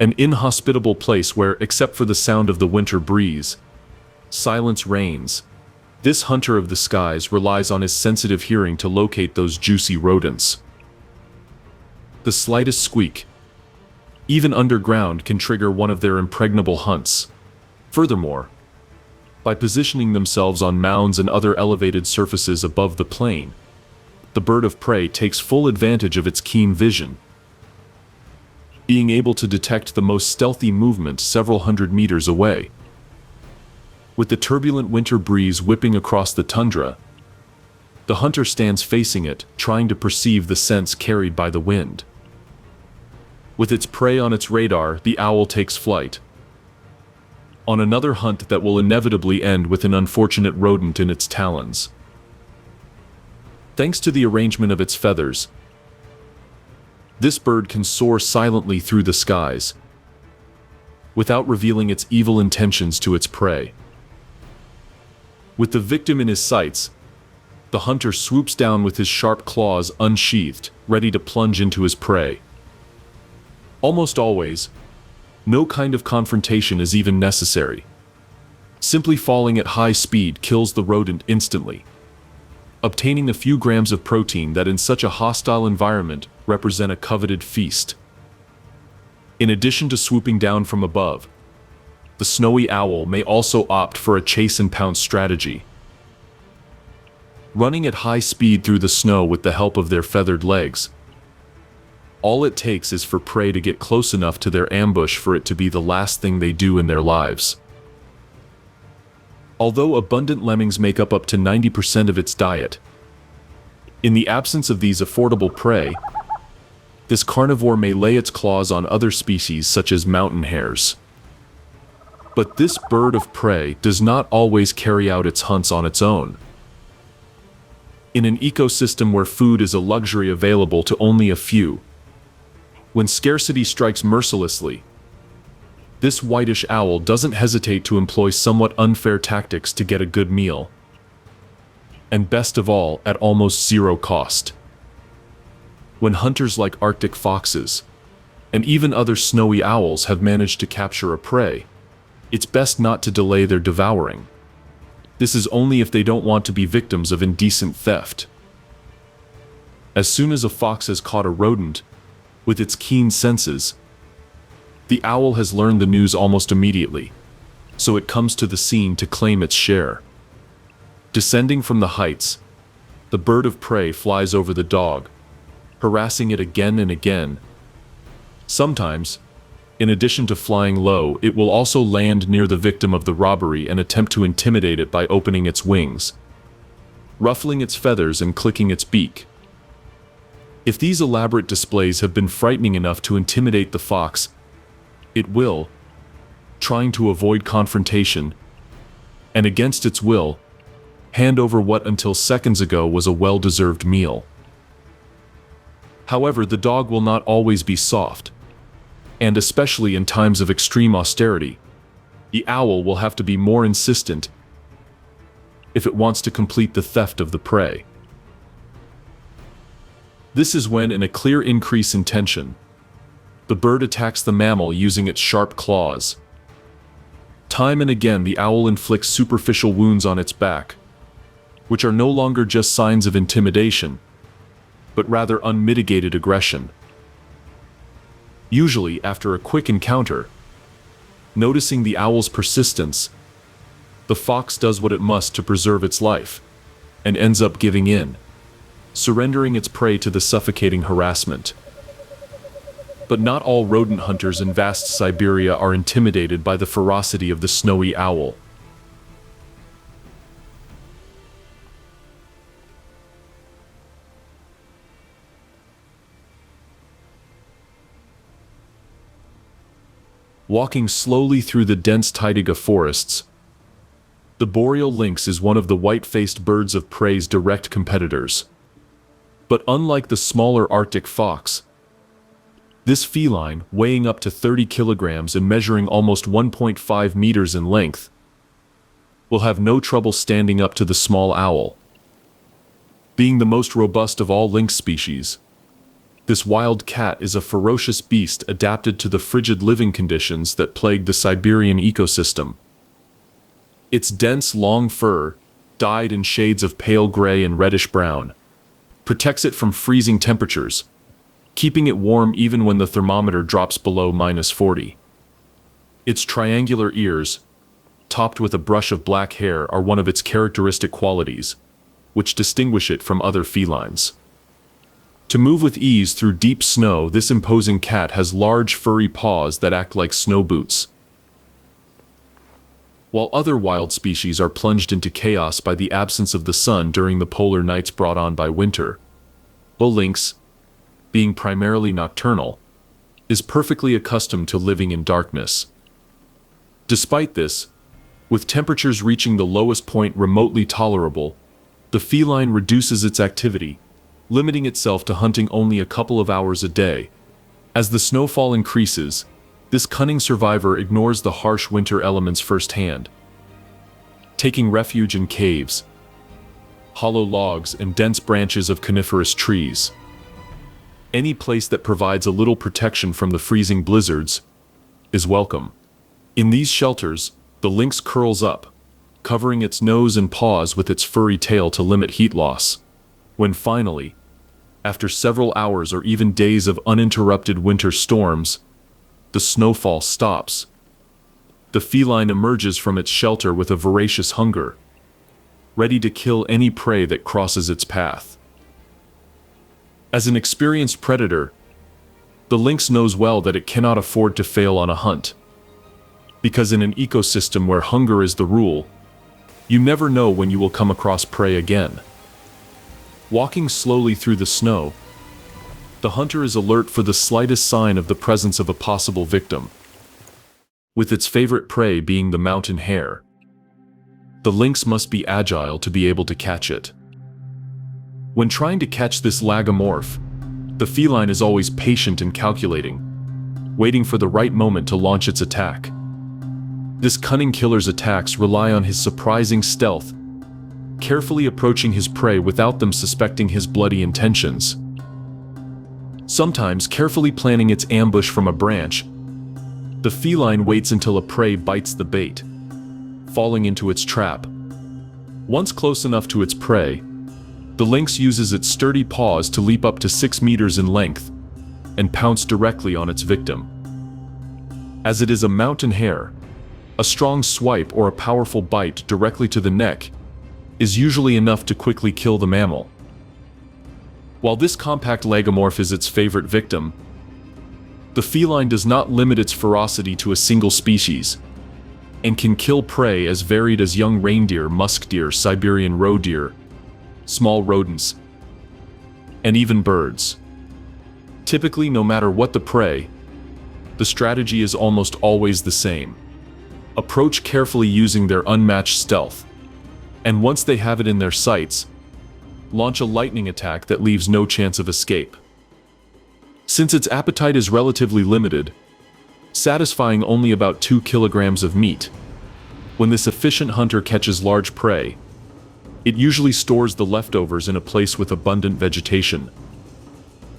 an inhospitable place where, except for the sound of the winter breeze, silence reigns, this hunter of the skies relies on his sensitive hearing to locate those juicy rodents. The slightest squeak, even underground, can trigger one of their impregnable hunts. Furthermore, by positioning themselves on mounds and other elevated surfaces above the plain, the bird of prey takes full advantage of its keen vision, being able to detect the most stealthy movement several hundred meters away. With the turbulent winter breeze whipping across the tundra, the hunter stands facing it, trying to perceive the scents carried by the wind. With its prey on its radar, the owl takes flight, on another hunt that will inevitably end with an unfortunate rodent in its talons. Thanks to the arrangement of its feathers, this bird can soar silently through the skies, without revealing its evil intentions to its prey. With the victim in his sights, the hunter swoops down with his sharp claws unsheathed, ready to plunge into his prey. Almost always, no kind of confrontation is even necessary. Simply falling at high speed kills the rodent instantly, obtaining a few grams of protein that in such a hostile environment represent a coveted feast. In addition to swooping down from above, the snowy owl may also opt for a chase and pounce strategy. Running at high speed through the snow with the help of their feathered legs, all it takes is for prey to get close enough to their ambush for it to be the last thing they do in their lives. Although abundant lemmings make up to 90% of its diet, in the absence of these affordable prey, this carnivore may lay its claws on other species such as mountain hares. But this bird of prey does not always carry out its hunts on its own. In an ecosystem where food is a luxury available to only a few, when scarcity strikes mercilessly, this whitish owl doesn't hesitate to employ somewhat unfair tactics to get a good meal. And best of all, at almost zero cost. When hunters like Arctic foxes, and even other snowy owls have managed to capture a prey, it's best not to delay their devouring. This is only if they don't want to be victims of indecent theft. As soon as a fox has caught a rodent, with its keen senses, the owl has learned the news almost immediately, so it comes to the scene to claim its share. Descending from the heights, the bird of prey flies over the dog, harassing it again and again. Sometimes, in addition to flying low, it will also land near the victim of the robbery and attempt to intimidate it by opening its wings, ruffling its feathers and clicking its beak. If these elaborate displays have been frightening enough to intimidate the fox, it will, trying to avoid confrontation, and against its will, hand over what until seconds ago was a well-deserved meal. However, the dog will not always be soft, and especially in times of extreme austerity, the owl will have to be more insistent if it wants to complete the theft of the prey. This is when, in a clear increase in tension, the bird attacks the mammal using its sharp claws. Time and again, the owl inflicts superficial wounds on its back, which are no longer just signs of intimidation, but rather unmitigated aggression. Usually, after a quick encounter, noticing the owl's persistence, the fox does what it must to preserve its life, and ends up giving in, surrendering its prey to the suffocating harassment. But not all rodent hunters in vast Siberia are intimidated by the ferocity of the snowy owl. Walking slowly through the dense taiga forests, the boreal lynx is one of the white-faced birds of prey's direct competitors. But unlike the smaller Arctic fox, this feline, weighing up to 30 kilograms and measuring almost 1.5 meters in length, will have no trouble standing up to the small owl. Being the most robust of all lynx species, this wild cat is a ferocious beast adapted to the frigid living conditions that plague the Siberian ecosystem. Its dense, long fur, dyed in shades of pale gray and reddish brown, protects it from freezing temperatures, keeping it warm even when the thermometer drops below -40. Its triangular ears, topped with a brush of black hair, are one of its characteristic qualities, which distinguish it from other felines. To move with ease through deep snow, this imposing cat has large furry paws that act like snow boots. While other wild species are plunged into chaos by the absence of the sun during the polar nights brought on by winter, the lynx, being primarily nocturnal, is perfectly accustomed to living in darkness. Despite this, with temperatures reaching the lowest point remotely tolerable, the feline reduces its activity, limiting itself to hunting only a couple of hours a day. As the snowfall increases, this cunning survivor ignores the harsh winter elements firsthand, taking refuge in caves, hollow logs, and dense branches of coniferous trees. Any place that provides a little protection from the freezing blizzards is welcome. In these shelters, the lynx curls up, covering its nose and paws with its furry tail to limit heat loss. When finally, after several hours or even days of uninterrupted winter storms, the snowfall stops, the feline emerges from its shelter with a voracious hunger, ready to kill any prey that crosses its path. As an experienced predator, the lynx knows well that it cannot afford to fail on a hunt, because in an ecosystem where hunger is the rule, you never know when you will come across prey again. Walking slowly through the snow, the hunter is alert for the slightest sign of the presence of a possible victim. With its favorite prey being the mountain hare, the lynx must be agile to be able to catch it. When trying to catch this lagomorph, the feline is always patient and calculating, waiting for the right moment to launch its attack. This cunning killer's attacks rely on his surprising stealth, carefully approaching his prey without them suspecting his bloody intentions. Sometimes carefully planning its ambush from a branch, the feline waits until a prey bites the bait, falling into its trap. Once close enough to its prey, the lynx uses its sturdy paws to leap up to 6 meters in length and pounce directly on its victim. As it is a mountain hare, a strong swipe or a powerful bite directly to the neck is usually enough to quickly kill the mammal. While this compact lagomorph is its favorite victim, the feline does not limit its ferocity to a single species, and can kill prey as varied as young reindeer, musk deer, Siberian roe deer, small rodents, and even birds. Typically, no matter what the prey, the strategy is almost always the same. Approach carefully using their unmatched stealth, and once they have it in their sights, launch a lightning attack that leaves no chance of escape. Since its appetite is relatively limited, satisfying only about 2 kilograms of meat, when this efficient hunter catches large prey, it usually stores the leftovers in a place with abundant vegetation,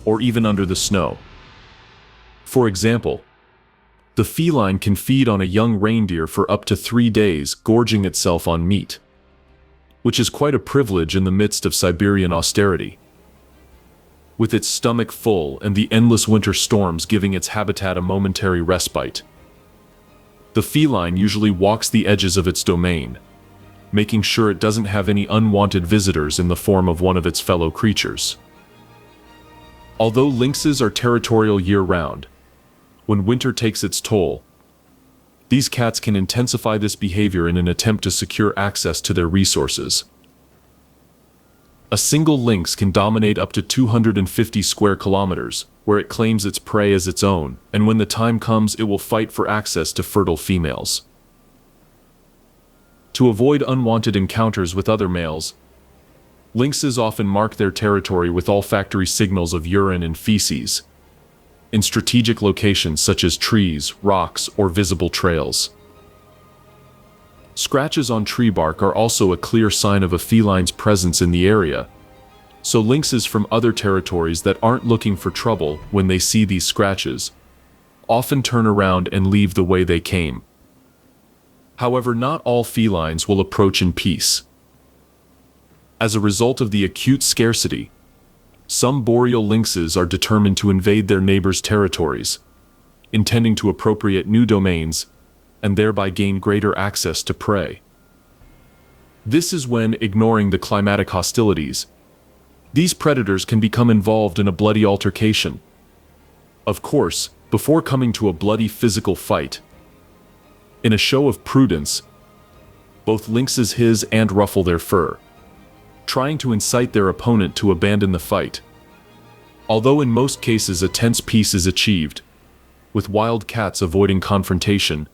or even under the snow. For example, the feline can feed on a young reindeer for up to 3 days, gorging itself on meat, which is quite a privilege in the midst of Siberian austerity. With its stomach full and the endless winter storms giving its habitat a momentary respite, the feline usually walks the edges of its domain, making sure it doesn't have any unwanted visitors in the form of one of its fellow creatures. Although lynxes are territorial year-round, when winter takes its toll, these cats can intensify this behavior in an attempt to secure access to their resources. A single lynx can dominate up to 250 square kilometers, where it claims its prey as its own, and when the time comes it will fight for access to fertile females. To avoid unwanted encounters with other males, lynxes often mark their territory with olfactory signals of urine and feces, in strategic locations such as trees, rocks, or visible trails. Scratches on tree bark are also a clear sign of a feline's presence in the area, so lynxes from other territories that aren't looking for trouble when they see these scratches often turn around and leave the way they came. However, not all felines will approach in peace. As a result of the acute scarcity, some boreal lynxes are determined to invade their neighbors' territories, intending to appropriate new domains and thereby gain greater access to prey. This is when, ignoring the climatic hostilities, these predators can become involved in a bloody altercation. Of course, before coming to a bloody physical fight. In a show of prudence, both lynxes hiss and ruffle their fur, trying to incite their opponent to abandon the fight. Although in most cases a tense peace is achieved, with wild cats avoiding confrontation,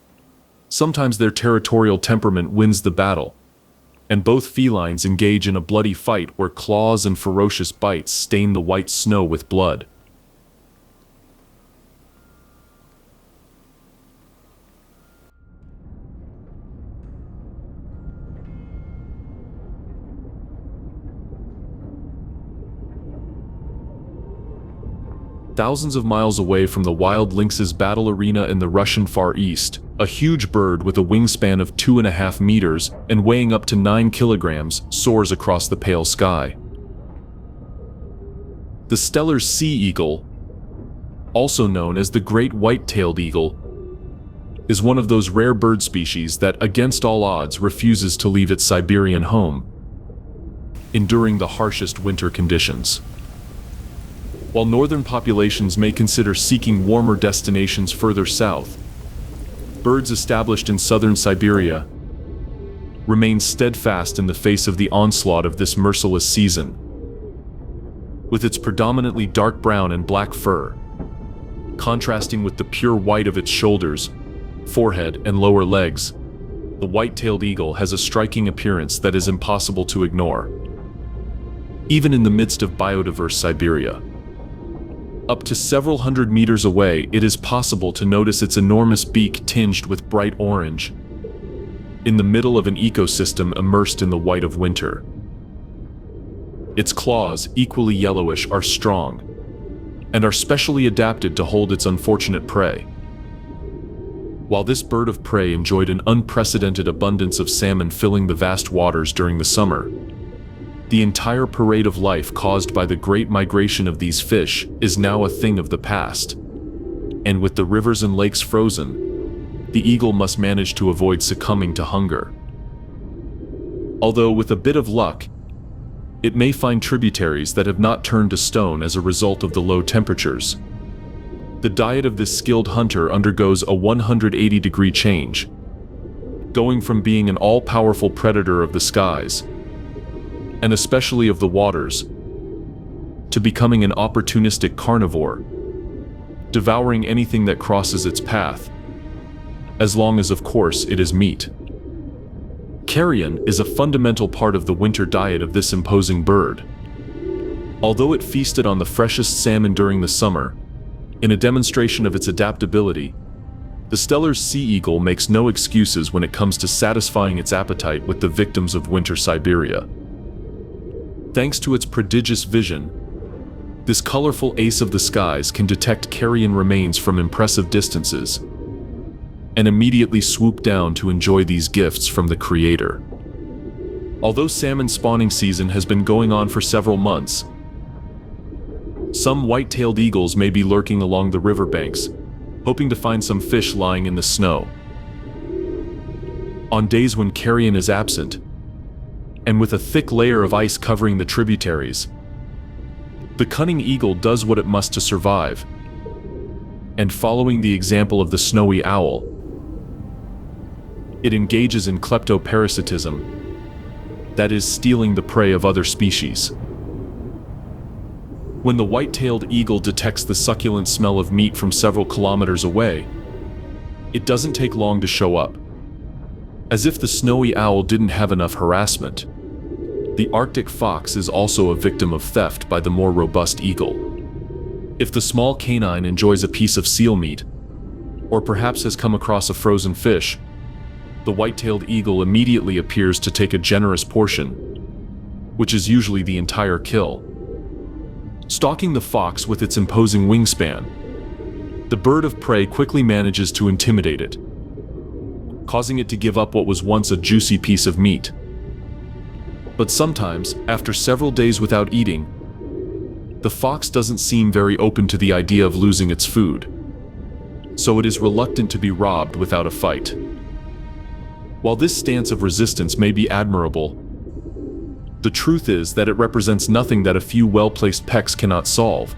sometimes their territorial temperament wins the battle, and both felines engage in a bloody fight where claws and ferocious bites stain the white snow with blood. Thousands of miles away from the wild lynx's battle arena in the Russian Far East, a huge bird with a wingspan of 2.5 meters and weighing up to 9 kilograms soars across the pale sky. The Steller's sea eagle, also known as the great white-tailed eagle, is one of those rare bird species that, against all odds, refuses to leave its Siberian home, enduring the harshest winter conditions. While northern populations may consider seeking warmer destinations further south, birds established in southern Siberia remain steadfast in the face of the onslaught of this merciless season. With its predominantly dark brown and black fur, contrasting with the pure white of its shoulders, forehead, and lower legs, the white-tailed eagle has a striking appearance that is impossible to ignore, even in the midst of biodiverse Siberia. Up to several hundred meters away, it is possible to notice its enormous beak tinged with bright orange, in the middle of an ecosystem immersed in the white of winter. Its claws, equally yellowish, are strong, and are specially adapted to hold its unfortunate prey. While this bird of prey enjoyed an unprecedented abundance of salmon filling the vast waters during the summer, the entire parade of life caused by the great migration of these fish is now a thing of the past. And with the rivers and lakes frozen, the eagle must manage to avoid succumbing to hunger. Although with a bit of luck, it may find tributaries that have not turned to stone as a result of the low temperatures. The diet of this skilled hunter undergoes a 180-degree change, going from being an all-powerful predator of the skies, and especially of the waters, to becoming an opportunistic carnivore, devouring anything that crosses its path, as long as, of course, it is meat. Carrion is a fundamental part of the winter diet of this imposing bird. Although it feasted on the freshest salmon during the summer, in a demonstration of its adaptability, the Steller's sea eagle makes no excuses when it comes to satisfying its appetite with the victims of winter Siberia. Thanks to its prodigious vision, this colorful ace of the skies can detect carrion remains from impressive distances and immediately swoop down to enjoy these gifts from the Creator. Although salmon spawning season has been going on for several months, some white-tailed eagles may be lurking along the riverbanks, hoping to find some fish lying in the snow. On days when carrion is absent, and with a thick layer of ice covering the tributaries. The cunning eagle does what it must to survive, and following the example of the snowy owl, it engages in kleptoparasitism, that is, stealing the prey of other species. When the white-tailed eagle detects the succulent smell of meat from several kilometers away, it doesn't take long to show up. As if the snowy owl didn't have enough harassment, the Arctic fox is also a victim of theft by the more robust eagle. If the small canine enjoys a piece of seal meat, or perhaps has come across a frozen fish, the white-tailed eagle immediately appears to take a generous portion, which is usually the entire kill. Stalking the fox with its imposing wingspan, the bird of prey quickly manages to intimidate it, causing it to give up what was once a juicy piece of meat. But sometimes, after several days without eating, the fox doesn't seem very open to the idea of losing its food, so it is reluctant to be robbed without a fight. While this stance of resistance may be admirable, the truth is that it represents nothing that a few well-placed pecks cannot solve.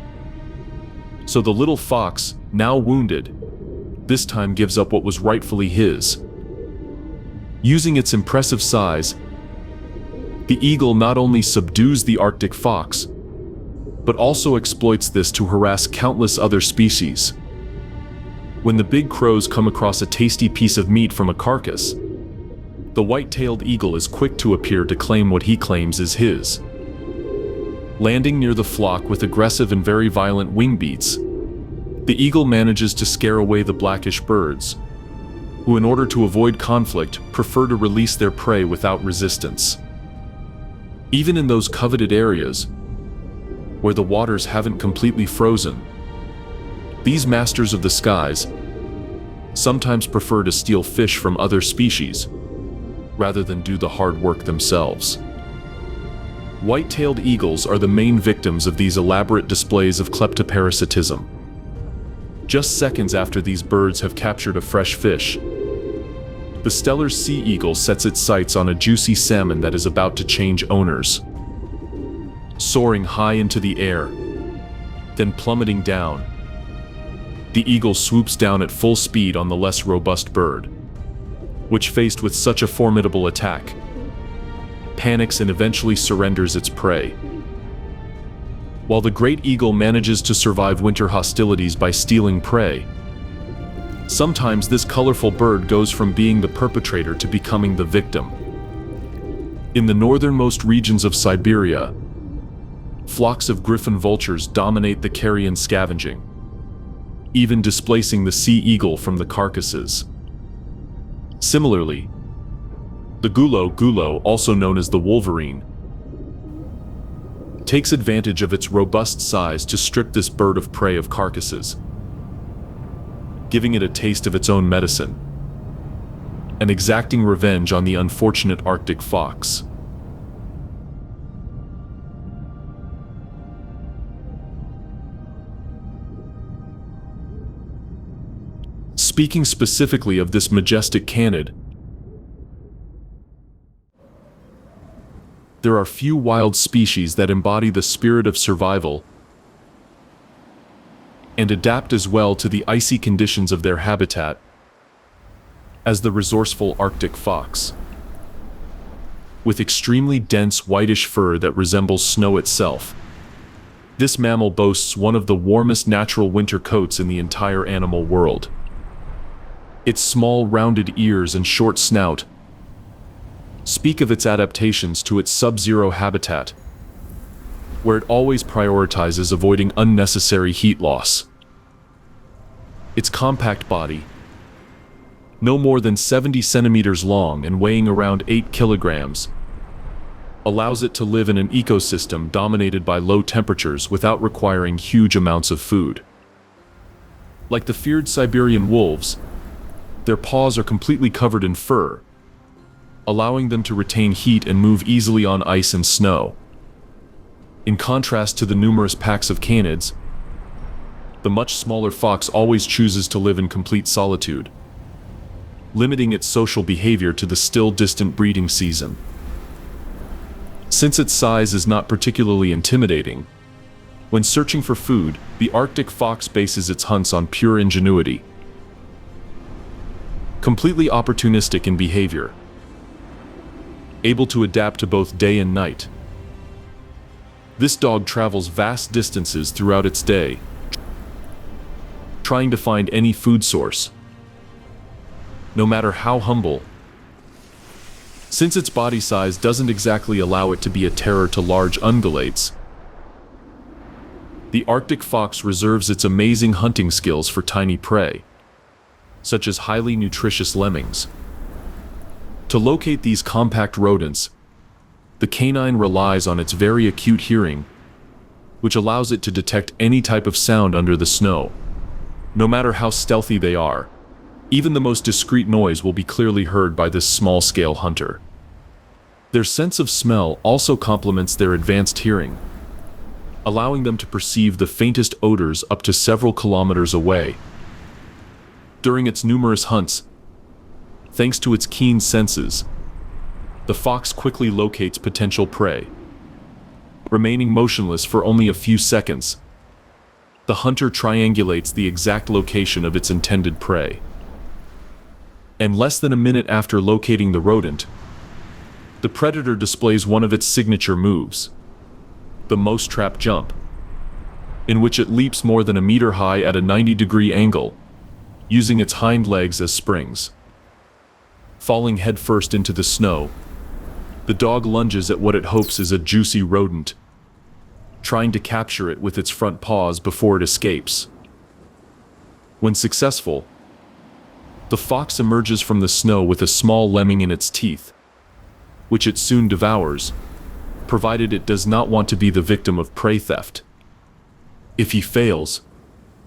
So the little fox, now wounded, this time gives up what was rightfully his. Using its impressive size, the eagle not only subdues the Arctic fox, but also exploits this to harass countless other species. When the big crows come across a tasty piece of meat from a carcass, the white-tailed eagle is quick to appear to claim what he claims is his. Landing near the flock with aggressive and very violent wing beats, the eagle manages to scare away the blackish birds, who in order to avoid conflict prefer to release their prey without resistance. Even in those coveted areas, where the waters haven't completely frozen, these masters of the skies sometimes prefer to steal fish from other species, rather than do the hard work themselves. White-tailed eagles are the main victims of these elaborate displays of kleptoparasitism. Just seconds after these birds have captured a fresh fish, the stellar sea eagle sets its sights on a juicy salmon that is about to change owners. Soaring high into the air, then plummeting down, the eagle swoops down at full speed on the less robust bird, which, faced with such a formidable attack, panics and eventually surrenders its prey. While the great eagle manages to survive winter hostilities by stealing prey, sometimes this colorful bird goes from being the perpetrator to becoming the victim. In the northernmost regions of Siberia, flocks of griffon vultures dominate the carrion scavenging, even displacing the sea eagle from the carcasses. Similarly, the gulo, also known as the wolverine, takes advantage of its robust size to strip this bird of prey of carcasses, giving it a taste of its own medicine, and exacting revenge on the unfortunate Arctic fox. Speaking specifically of this majestic canid, there are few wild species that embody the spirit of survival and adapt as well to the icy conditions of their habitat as the resourceful Arctic fox. With extremely dense whitish fur that resembles snow itself, this mammal boasts one of the warmest natural winter coats in the entire animal world. Its small rounded ears and short snout speak of its adaptations to its sub-zero habitat, where it always prioritizes avoiding unnecessary heat loss. Its compact body, no more than 70 centimeters long and weighing around 8 kilograms, allows it to live in an ecosystem dominated by low temperatures without requiring huge amounts of food. Like the feared Siberian wolves, their paws are completely covered in fur, allowing them to retain heat and move easily on ice and snow. In contrast to the numerous packs of canids, the much smaller fox always chooses to live in complete solitude, limiting its social behavior to the still distant breeding season. Since its size is not particularly intimidating, when searching for food, the Arctic fox bases its hunts on pure ingenuity. Completely opportunistic in behavior, able to adapt to both day and night. This dog travels vast distances throughout its day, trying to find any food source, no matter how humble. Since its body size doesn't exactly allow it to be a terror to large ungulates, the Arctic fox reserves its amazing hunting skills for tiny prey, such as highly nutritious lemmings. To locate these compact rodents, the canine relies on its very acute hearing, which allows it to detect any type of sound under the snow. No matter how stealthy they are, even the most discreet noise will be clearly heard by this small-scale hunter. Their sense of smell also complements their advanced hearing, allowing them to perceive the faintest odors up to several kilometers away. During its numerous hunts, thanks to its keen senses, the fox quickly locates potential prey. Remaining motionless for only a few seconds, the hunter triangulates the exact location of its intended prey. And less than a minute after locating the rodent, the predator displays one of its signature moves, the mouse trap jump, in which it leaps more than a meter high at a 90-degree angle, using its hind legs as springs. Falling headfirst into the snow, the dog lunges at what it hopes is a juicy rodent, trying to capture it with its front paws before it escapes. When successful, the fox emerges from the snow with a small lemming in its teeth, which it soon devours, provided it does not want to be the victim of prey theft. If he fails,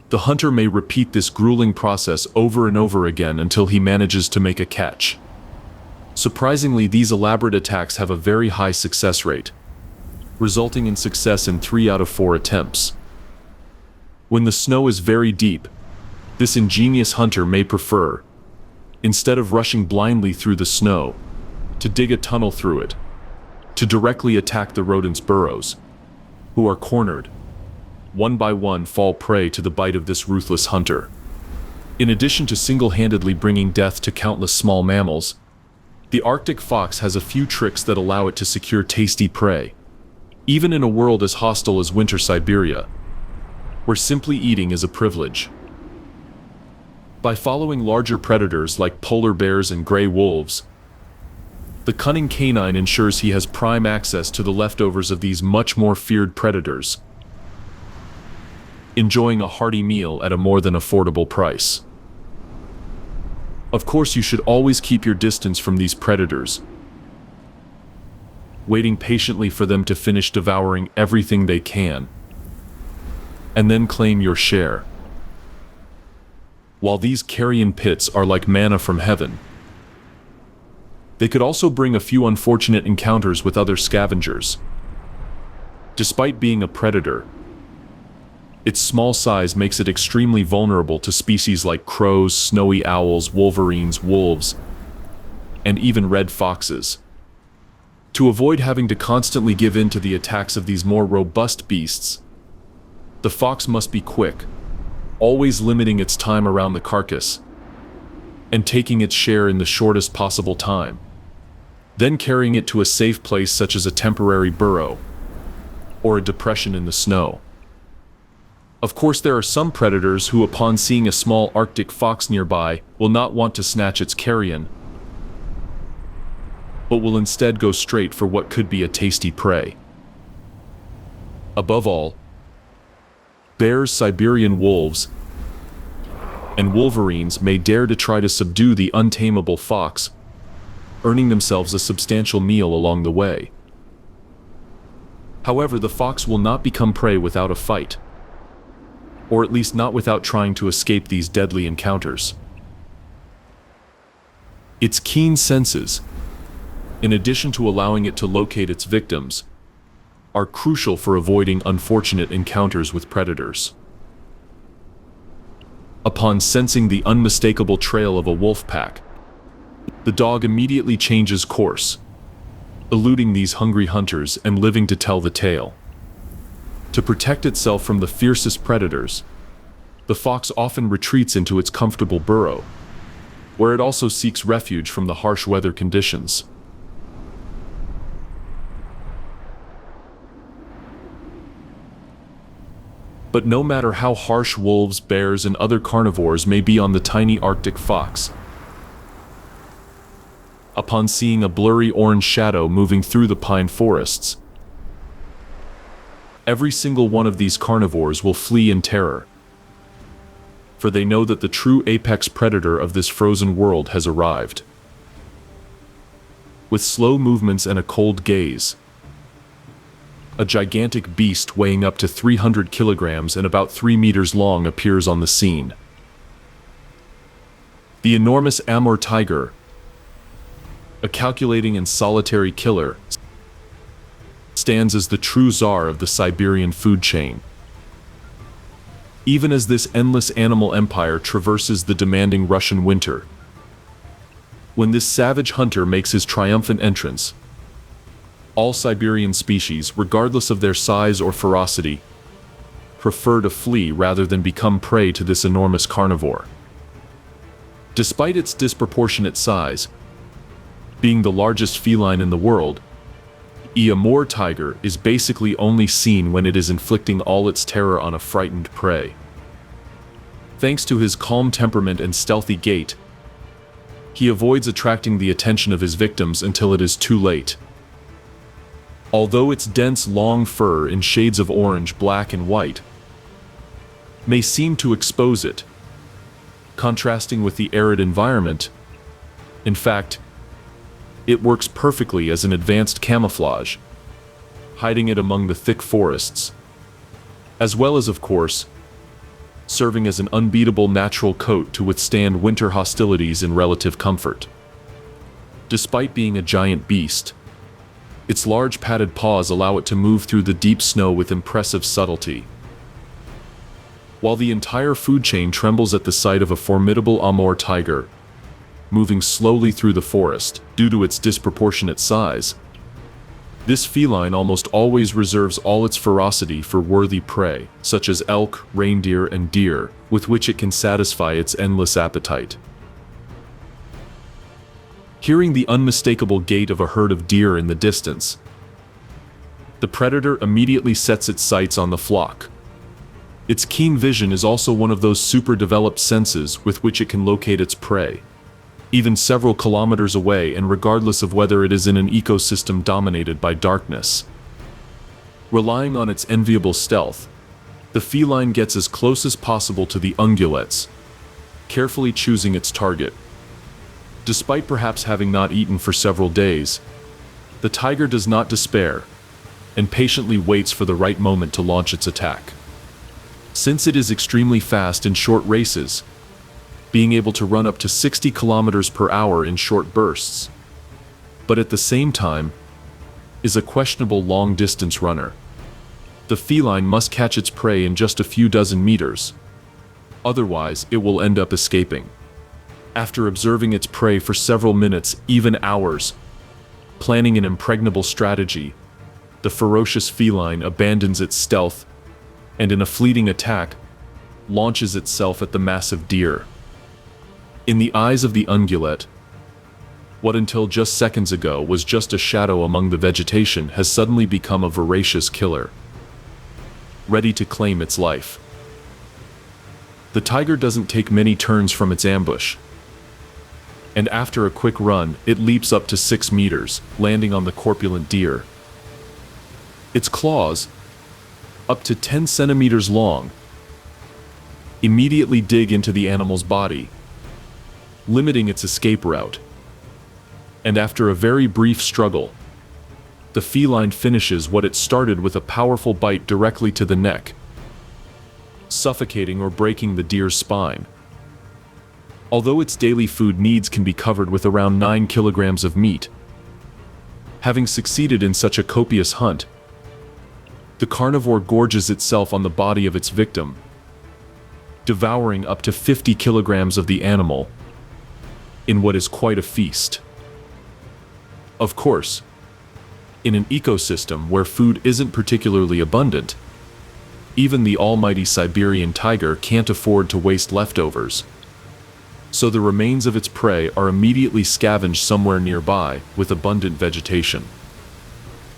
the hunter may repeat this grueling process over and over again until he manages to make a catch. Surprisingly, these elaborate attacks have a very high success rate, resulting in success in 3 out of 4 attempts. When the snow is very deep, this ingenious hunter may prefer, instead of rushing blindly through the snow, to dig a tunnel through it, to directly attack the rodent's burrows, who are cornered. One by one fall prey to the bite of this ruthless hunter. In addition to single-handedly bringing death to countless small mammals, the Arctic fox has a few tricks that allow it to secure tasty prey, even in a world as hostile as winter Siberia, where simply eating is a privilege. By following larger predators like polar bears and gray wolves, the cunning canine ensures he has prime access to the leftovers of these much more feared predators, enjoying a hearty meal at a more than affordable price. Of course, you should always keep your distance from these predators, waiting patiently for them to finish devouring everything they can, and then claim your share. While these carrion pits are like manna from heaven, they could also bring a few unfortunate encounters with other scavengers. Despite being a predator, its small size makes it extremely vulnerable to species like crows, snowy owls, wolverines, wolves, and even red foxes. To avoid having to constantly give in to the attacks of these more robust beasts, the fox must be quick, always limiting its time around the carcass, and taking its share in the shortest possible time, then carrying it to a safe place such as a temporary burrow or a depression in the snow. Of course, there are some predators who, upon seeing a small Arctic fox nearby, will not want to snatch its carrion, but will instead go straight for what could be a tasty prey. Above all, bears, Siberian wolves, and wolverines may dare to try to subdue the untamable fox, earning themselves a substantial meal along the way. However, the fox will not become prey without a fight, or at least not without trying to escape these deadly encounters. Its keen senses, in addition to allowing it to locate its victims, are crucial for avoiding unfortunate encounters with predators. Upon sensing the unmistakable trail of a wolf pack, the dog immediately changes course, eluding these hungry hunters and living to tell the tale. To protect itself from the fiercest predators, the fox often retreats into its comfortable burrow, where it also seeks refuge from the harsh weather conditions. But no matter how harsh wolves, bears, and other carnivores may be on the tiny Arctic fox, upon seeing a blurry orange shadow moving through the pine forests, every single one of these carnivores will flee in terror, for they know that the true apex predator of this frozen world has arrived. With slow movements and a cold gaze, a gigantic beast weighing up to 300 kilograms and about 3 meters long appears on the scene. The enormous Amur tiger, a calculating and solitary killer, stands as the true czar of the Siberian food chain. Even as this endless animal empire traverses the demanding Russian winter, when this savage hunter makes his triumphant entrance, all Siberian species, regardless of their size or ferocity, prefer to flee rather than become prey to this enormous carnivore. Despite its disproportionate size, being the largest feline in the world, the Amur tiger is basically only seen when it is inflicting all its terror on a frightened prey. Thanks to his calm temperament and stealthy gait, he avoids attracting the attention of his victims until it is too late. Although its dense, long fur in shades of orange, black, and white may seem to expose it, contrasting with the arid environment, in fact, it works perfectly as an advanced camouflage, hiding it among the thick forests, as well as, of course, serving as an unbeatable natural coat to withstand winter hostilities in relative comfort. Despite being a giant beast, its large padded paws allow it to move through the deep snow with impressive subtlety. While the entire food chain trembles at the sight of a formidable Amur tiger, moving slowly through the forest due to its disproportionate size, this feline almost always reserves all its ferocity for worthy prey, such as elk, reindeer, and deer, with which it can satisfy its endless appetite. Hearing the unmistakable gait of a herd of deer in the distance, the predator immediately sets its sights on the flock. Its keen vision is also one of those super-developed senses with which it can locate its prey, even several kilometers away and regardless of whether it is in an ecosystem dominated by darkness. Relying on its enviable stealth, the feline gets as close as possible to the ungulates, carefully choosing its target. Despite perhaps having not eaten for several days, the tiger does not despair and patiently waits for the right moment to launch its attack. Since it is extremely fast in short races, being able to run up to 60 kilometers per hour in short bursts, but at the same time is a questionable long-distance runner, the feline must catch its prey in just a few dozen meters, otherwise it will end up escaping. After observing its prey for several minutes, even hours, planning an impregnable strategy, the ferocious feline abandons its stealth and in a fleeting attack, launches itself at the massive deer. In the eyes of the ungulate, what until just seconds ago was just a shadow among the vegetation has suddenly become a voracious killer, ready to claim its life. The tiger doesn't take many turns from its ambush, and after a quick run, it leaps up to 6 meters, landing on the corpulent deer. Its claws, up to 10 centimeters long, immediately dig into the animal's body, limiting its escape route. And after a very brief struggle, the feline finishes what it started with a powerful bite directly to the neck, suffocating or breaking the deer's spine. Although its daily food needs can be covered with around 9 kilograms of meat, having succeeded in such a copious hunt, the carnivore gorges itself on the body of its victim, devouring up to 50 kilograms of the animal in what is quite a feast. Of course, In an ecosystem where food isn't particularly abundant, even the almighty Siberian tiger can't afford to waste leftovers. So the remains of its prey are immediately scavenged somewhere nearby with abundant vegetation.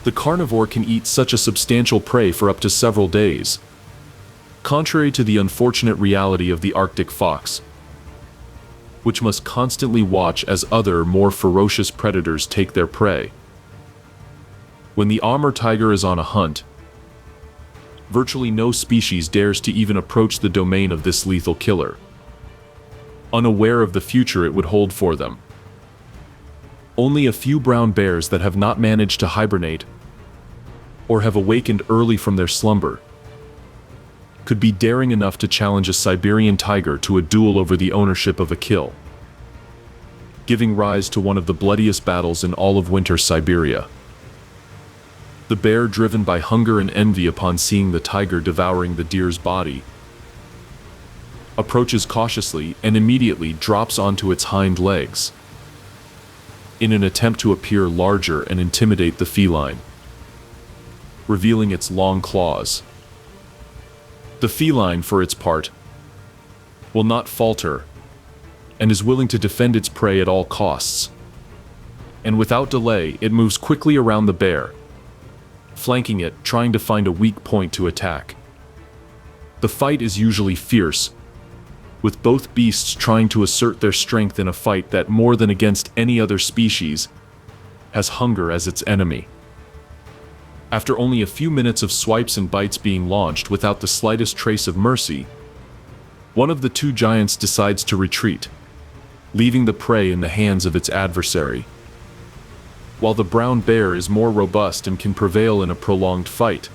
The carnivore can eat such a substantial prey for up to several days, contrary to the unfortunate reality of the Arctic fox, which must constantly watch as other, more ferocious predators take their prey. When the Amur tiger is on a hunt, virtually no species dares to even approach the domain of this lethal killer, unaware of the future it would hold for them. Only a few brown bears that have not managed to hibernate or have awakened early from their slumber could be daring enough to challenge a Siberian tiger to a duel over the ownership of a kill, giving rise to one of the bloodiest battles in all of winter Siberia. The bear, driven by hunger and envy upon seeing the tiger devouring the deer's body, approaches cautiously and immediately drops onto its hind legs in an attempt to appear larger and intimidate the feline, revealing its long claws. The feline, for its part, will not falter and is willing to defend its prey at all costs. And without delay, it moves quickly around the bear, flanking it, trying to find a weak point to attack. The fight is usually fierce, with both beasts trying to assert their strength in a fight that, more than against any other species, has hunger as its enemy. After only a few minutes of swipes and bites being launched without the slightest trace of mercy, one of the two giants decides to retreat, leaving the prey in the hands of its adversary. While the brown bear is more robust and can prevail in a prolonged fight,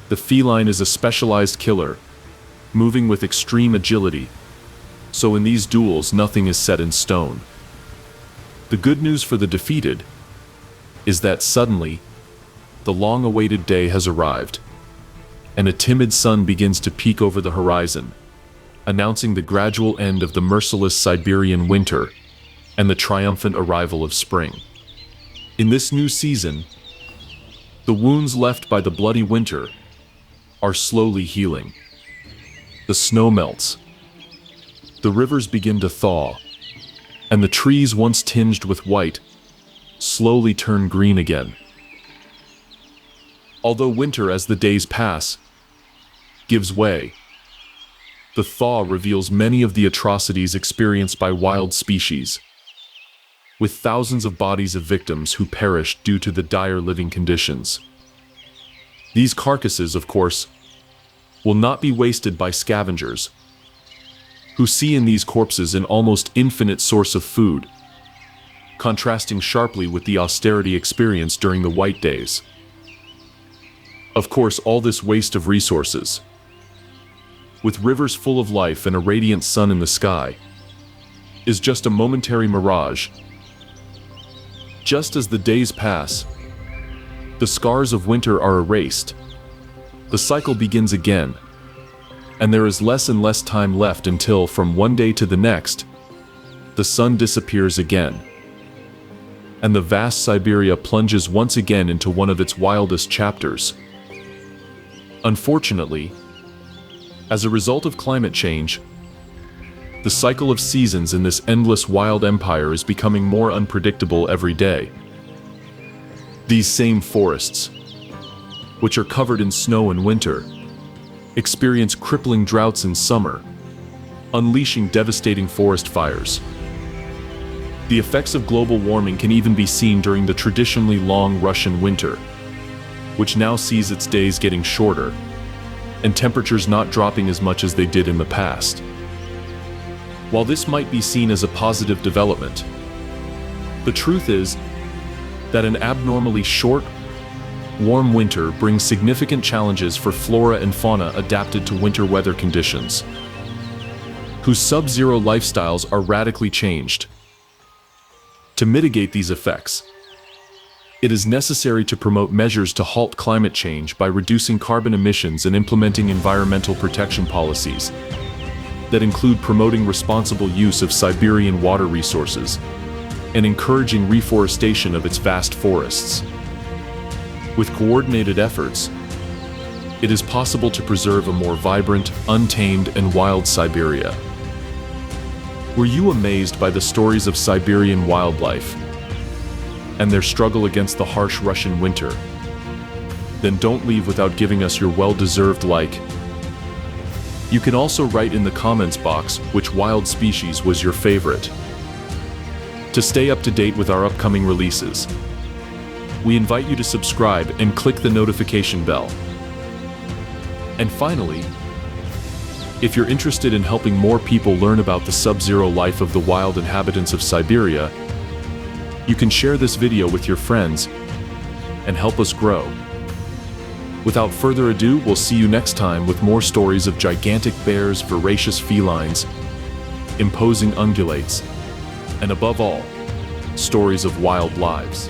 the feline is a specialized killer, moving with extreme agility, so in these duels nothing is set in stone. The good news for the defeated is that suddenly, the long-awaited day has arrived, and a timid sun begins to peek over the horizon, announcing the gradual end of the merciless Siberian winter and the triumphant arrival of spring. In this new season, the wounds left by the bloody winter are slowly healing. The snow melts, the rivers begin to thaw, and the trees once tinged with white slowly turn green again. Although winter, as the days pass, gives way, the thaw reveals many of the atrocities experienced by wild species, with thousands of bodies of victims who perished due to the dire living conditions. These carcasses, of course, will not be wasted by scavengers, who see in these corpses an almost infinite source of food, contrasting sharply with the austerity experienced during the white days. Of course, all this waste of resources, with rivers full of life and a radiant sun in the sky, is just a momentary mirage. Just as the days pass, the scars of winter are erased, the cycle begins again, and there is less and less time left until, from one day to the next, the sun disappears again, and the vast Siberia plunges once again into one of its wildest chapters. Unfortunately, as a result of climate change, the cycle of seasons in this endless wild empire is becoming more unpredictable every day. These same forests, which are covered in snow in winter, experience crippling droughts in summer, unleashing devastating forest fires. The effects of global warming can even be seen during the traditionally long Russian winter, which now sees its days getting shorter, and temperatures not dropping as much as they did in the past. While this might be seen as a positive development, the truth is that an abnormally short, warm winter brings significant challenges for flora and fauna adapted to winter weather conditions, whose sub-zero lifestyles are radically changed. To mitigate these effects, it is necessary to promote measures to halt climate change by reducing carbon emissions and implementing environmental protection policies that include promoting responsible use of Siberian water resources and encouraging reforestation of its vast forests. With coordinated efforts, it is possible to preserve a more vibrant, untamed, and wild Siberia. Were you amazed by the stories of Siberian wildlife and their struggle against the harsh Russian winter? Then don't leave without giving us your well-deserved like. You can also write in the comments box which wild species was your favorite. To stay up to date with our upcoming releases, we invite you to subscribe and click the notification bell. And finally, if you're interested in helping more people learn about the sub-zero life of the wild inhabitants of Siberia, you can share this video with your friends and help us grow. Without further ado, we'll see you next time with more stories of gigantic bears, voracious felines, imposing ungulates, and above all, stories of wild lives.